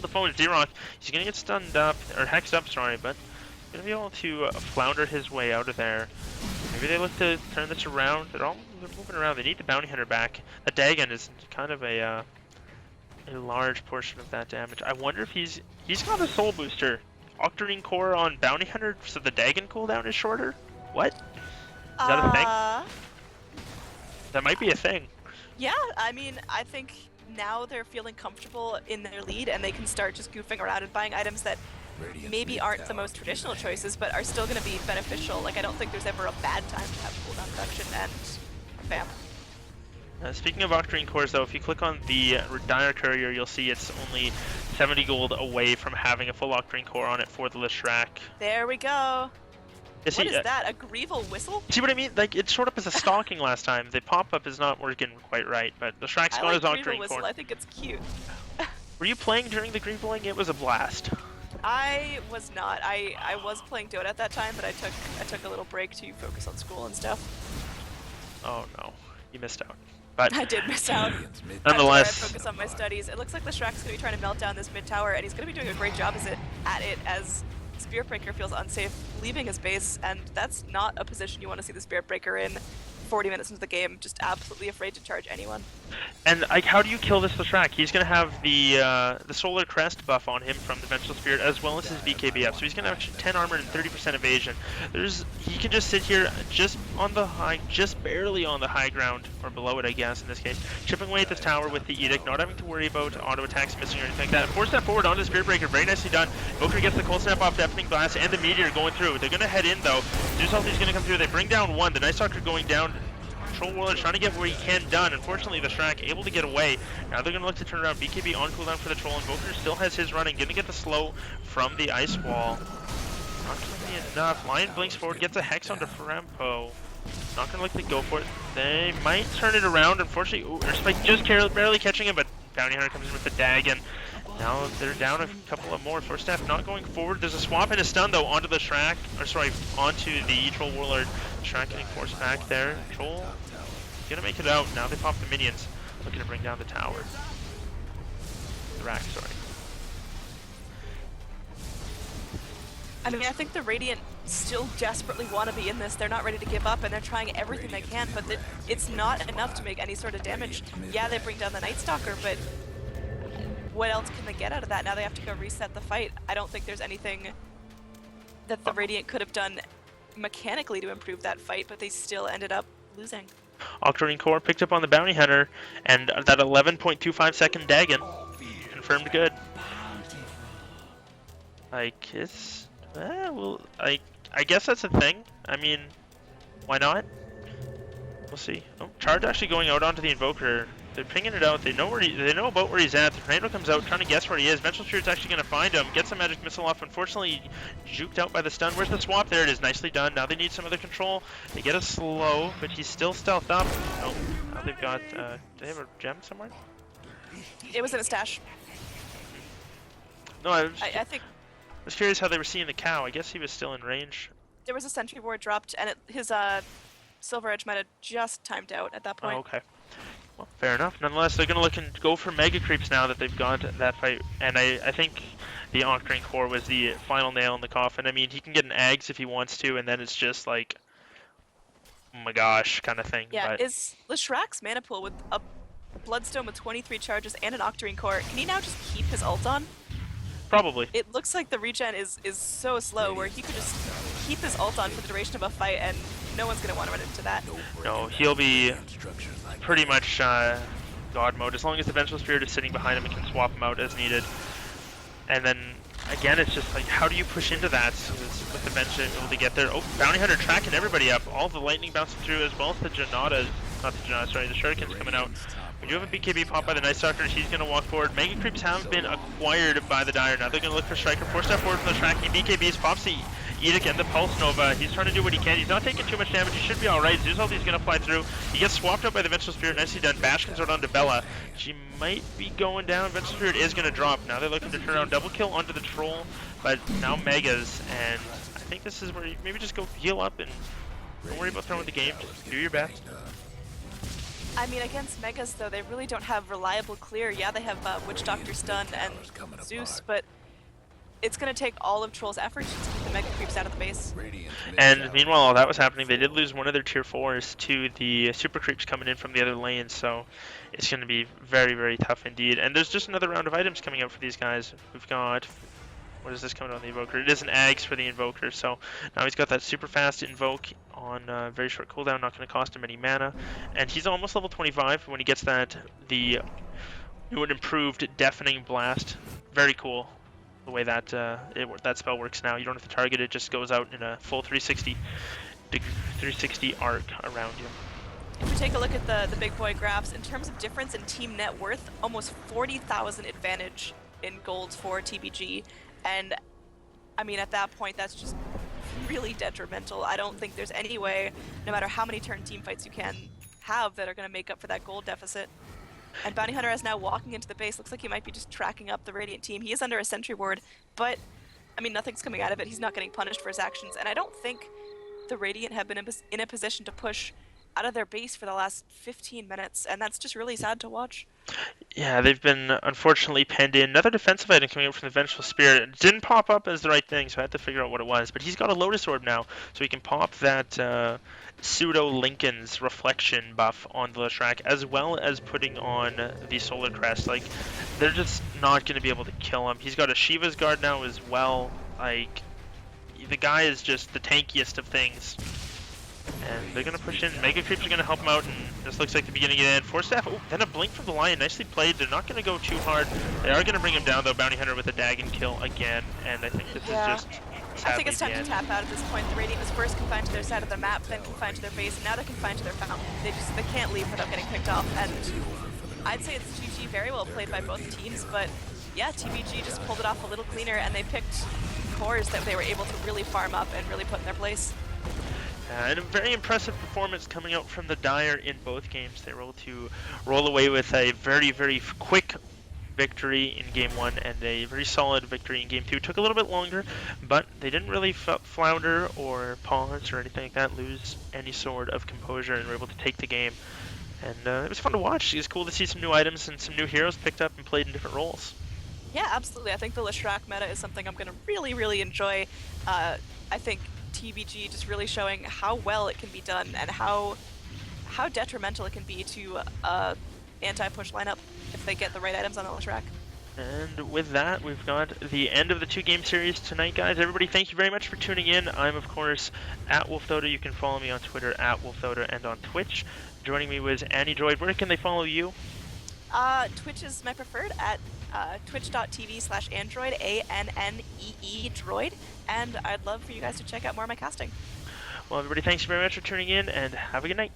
the phone to D-Rock. He's gonna get stunned up, or hexed up, sorry, but he's gonna be able to flounder his way out of there. Maybe they look to turn this around. They're moving around. They need the Bounty Hunter back. The Dagon is kind of a large portion of that damage. I wonder if he's got a soul booster. Octarine core on Bounty Hunter, so the Dagon cooldown is shorter? What? Is that a thing? That might be a thing. Yeah, I mean, I think now they're feeling comfortable in their lead and they can start just goofing around and buying items that maybe aren't the most traditional choices, but are still going to be beneficial. Like, I don't think there's ever a bad time to have cooldown reduction, and bam. Speaking of Octarine cores, though, if you click on the Dire Courier, you'll see it's only 70 gold away from having a full Octarine core on it for the Leshrac. There we go. What is that? A Greevil whistle? See what I mean? Like, it showed up as a stalking last time. The pop-up is not working quite right, but the Shrac's got his Octarine core. I think it's cute. Were you playing during the Greeviling? It was a blast. I was not. I was playing Dota at that time, but I took a little break to focus on school and stuff. Oh no, you missed out. But I did miss out. Nonetheless, I focus on my studies. It looks like the Shrac's going to be trying to melt down this mid tower, and he's going to be doing a great job at it as Spirit Breaker feels unsafe leaving his base, and that's not a position you want to see the Spirit Breaker in 40 minutes into the game, just absolutely afraid to charge anyone. And like, how do you kill this Leshrac? He's gonna have the Solar Crest buff on him from the Vengeful Spirit, as well as his BKB up. So he's gonna have 10 armor and 30% evasion. He can just sit here, just barely on the high ground, or below it, I guess in this case, chipping away at this tower with the Edict, not having to worry about auto attacks missing or anything like that. Force that forward onto the Spirit Breaker, very nicely done. Boker gets the Cold Snap off Deafening Blast and the Meteor going through. They're gonna head in though. Zeus Ulti's gonna come through. They bring down one. The Night Stalker going down. Troll Warlord trying to get what he can done. Unfortunately, the Shrek able to get away. Now they're going to look to turn around. BKB on cooldown for the Troll, and Boker still has his running. Going to get the slow from the Ice Wall. Not going to be enough. Lion blinks forward, gets a Hex onto Frempo. Not going to look to go for it. They might turn it around. Unfortunately, Spike just barely catching him, but Bounty Hunter comes in with the Dagon. Now they're down a couple of more. First step not going forward. There's a swap and a stun though onto the Shrek, or sorry, onto the Troll Warlord. Shrek getting forced back there. Troll gonna make it out. Now they pop the minions, looking to bring down the tower. The rack, sorry. I mean, I think the Radiant still desperately want to be in this. They're not ready to give up, and they're trying everything they can, but it's not enough to make any sort of damage. Yeah, they bring down the Night Stalker, but what else can they get out of that? Now they have to go reset the fight. I don't think there's anything that the Radiant could have done mechanically to improve that fight, but they still ended up losing. Octarine core picked up on the Bounty Hunter, and that 11.25 second Dagon confirmed good. Like, it's well, I guess that's a thing. I mean, why not? We'll see. Oh, Charge actually going out onto the Invoker. They're pinging it out. They know about where he's at. The tornado comes out, trying to guess where he is. Vengeful Spirit's actually going to find him. Gets a magic missile off. Unfortunately, juked out by the stun. Where's the swap? There it is. Nicely done. Now they need some other control. They get a slow, but he's still stealthed up. Oh, now they've got. Do they have a gem somewhere? It was in a stash. No, I think. I was curious how they were seeing the cow. I guess he was still in range. There was a sentry ward dropped, and his Silver Edge might have just timed out at that point. Oh, okay. Well, fair enough. Nonetheless, they're going to look and go for Mega Creeps now that they've got that fight. And I think the Octarine core was the final nail in the coffin. I mean, he can get an Ags if he wants to, and then it's just like, oh my gosh, kind of thing. Yeah, but is Leshrac mana pool with a Bloodstone with 23 charges and an Octarine core, can he now just keep his ult on? probably. It looks like the regen is so slow where he could just keep his ult on for the duration of a fight and no one's going to want to run into that. No, he'll be pretty much God mode as long as the Vengeful Spirit is sitting behind him and can swap him out as needed. And then again, it's just like, how do you push into that with the Venge able to get there? Oh, Bounty Hunter tracking everybody up. All the lightning bouncing through as well as the Janatas, not the Janatas, sorry, the Shurikens coming out. We do have a BKB pop by the Night Stalker, and she's going to walk forward. Mega Creeps have been acquired by the Dire. Now they're going to look for Striker. 4-step forward from the tracking. BKBs pops the Edict and the Pulse Nova. He's trying to do what he can. He's not taking too much damage. He should be alright. Zeus-Ulti's going to fly through. He gets swapped out by the Vengeful Spirit. Nicely done. Bash comes out onto Bella. She might be going down. Vengeful Spirit is going to drop. Now they're looking to turn around. Double kill onto the Troll, but now Megas. And I think this is where you maybe just go heal up and don't worry about throwing the game. Just do your best. I mean, against Megas, though, they really don't have reliable clear. Yeah, they have Witch Doctor Stun and Zeus, but it's going to take all of Troll's efforts to keep the Mega Creeps out of the base. And meanwhile, while that was happening, they did lose one of their tier 4s to the Super Creeps coming in from the other lane, so it's going to be very, very tough indeed. And there's just another round of items coming out for these guys. We've got... What is this coming on the Invoker? It is an Ags for the Invoker, so now he's got that super fast Invoke on very short cooldown, not going to cost him any mana. And he's almost level 25 when he gets that, the new and improved Deafening Blast. Very cool the way that that spell works now. You don't have to target it, just goes out in a full 360 arc around you. If we take a look at the big boy graphs, in terms of difference in team net worth, almost 40,000 advantage in gold for TBG. And, I mean, at that point, that's just really detrimental. I don't think there's any way, no matter how many turn team fights you can have, that are going to make up for that gold deficit. And Bounty Hunter is now walking into the base. Looks like he might be just tracking up the Radiant team. He is under a sentry ward, but, I mean, nothing's coming out of it. He's not getting punished for his actions. And I don't think the Radiant have been in a position to push out of their base for the last 15 minutes, and that's just really sad to watch. Yeah, they've been unfortunately penned in. Another defensive item coming out from the Vengeful Spirit. It didn't pop up as the right thing, so I had to figure out what it was. But he's got a Lotus Orb now, so he can pop that pseudo Lincoln's reflection buff on the Leshrac, as well as putting on the Solar Crest. Like, they're just not going to be able to kill him. He's got a Shiva's Guard now as well. Like, the guy is just the tankiest of things. And they're going to push in. Mega Creeps are going to help him out, and this looks like the beginning of the end. 4-staff, oh, then a blink from the Lion. Nicely played. They're not going to go too hard. They are going to bring him down, though. Bounty Hunter with a Dagon kill again, and I think this is just I think it's time to tap out at this point. The Radiant was first confined to their side of the map, then confined to their base, and now they're confined to their fountain. They can't leave without getting picked off, and I'd say it's GG, very well played by both teams, but yeah, TBG just pulled it off a little cleaner, and they picked cores that they were able to really farm up and really put in their place. And a very impressive performance coming out from the Dire in both games. They were able to roll away with a very, very quick victory in Game 1 and a very solid victory in Game 2. It took a little bit longer, but they didn't really flounder or pause or anything like that, lose any sort of composure, and were able to take the game. And it was fun to watch. It was cool to see some new items and some new heroes picked up and played in different roles. Yeah, absolutely. I think the Leshrac meta is something I'm going to really, really enjoy. I think TBG just really showing how well it can be done and how detrimental it can be to anti-push lineup if they get the right items on the Leshrac. And with that, we've got the end of the 2-game series tonight, guys. Everybody, thank you very much for tuning in. I'm, of course, at WolfDOTA. You can follow me on Twitter, at WolfDOTA, and on Twitch. Joining me was Anneedroid. Where can they follow you? Twitch is my preferred, at twitch.tv/Anneedroid, A-N-N-E-E droid, and I'd love for you guys to check out more of my casting. Well, everybody, thanks very much for tuning in, and have a good night.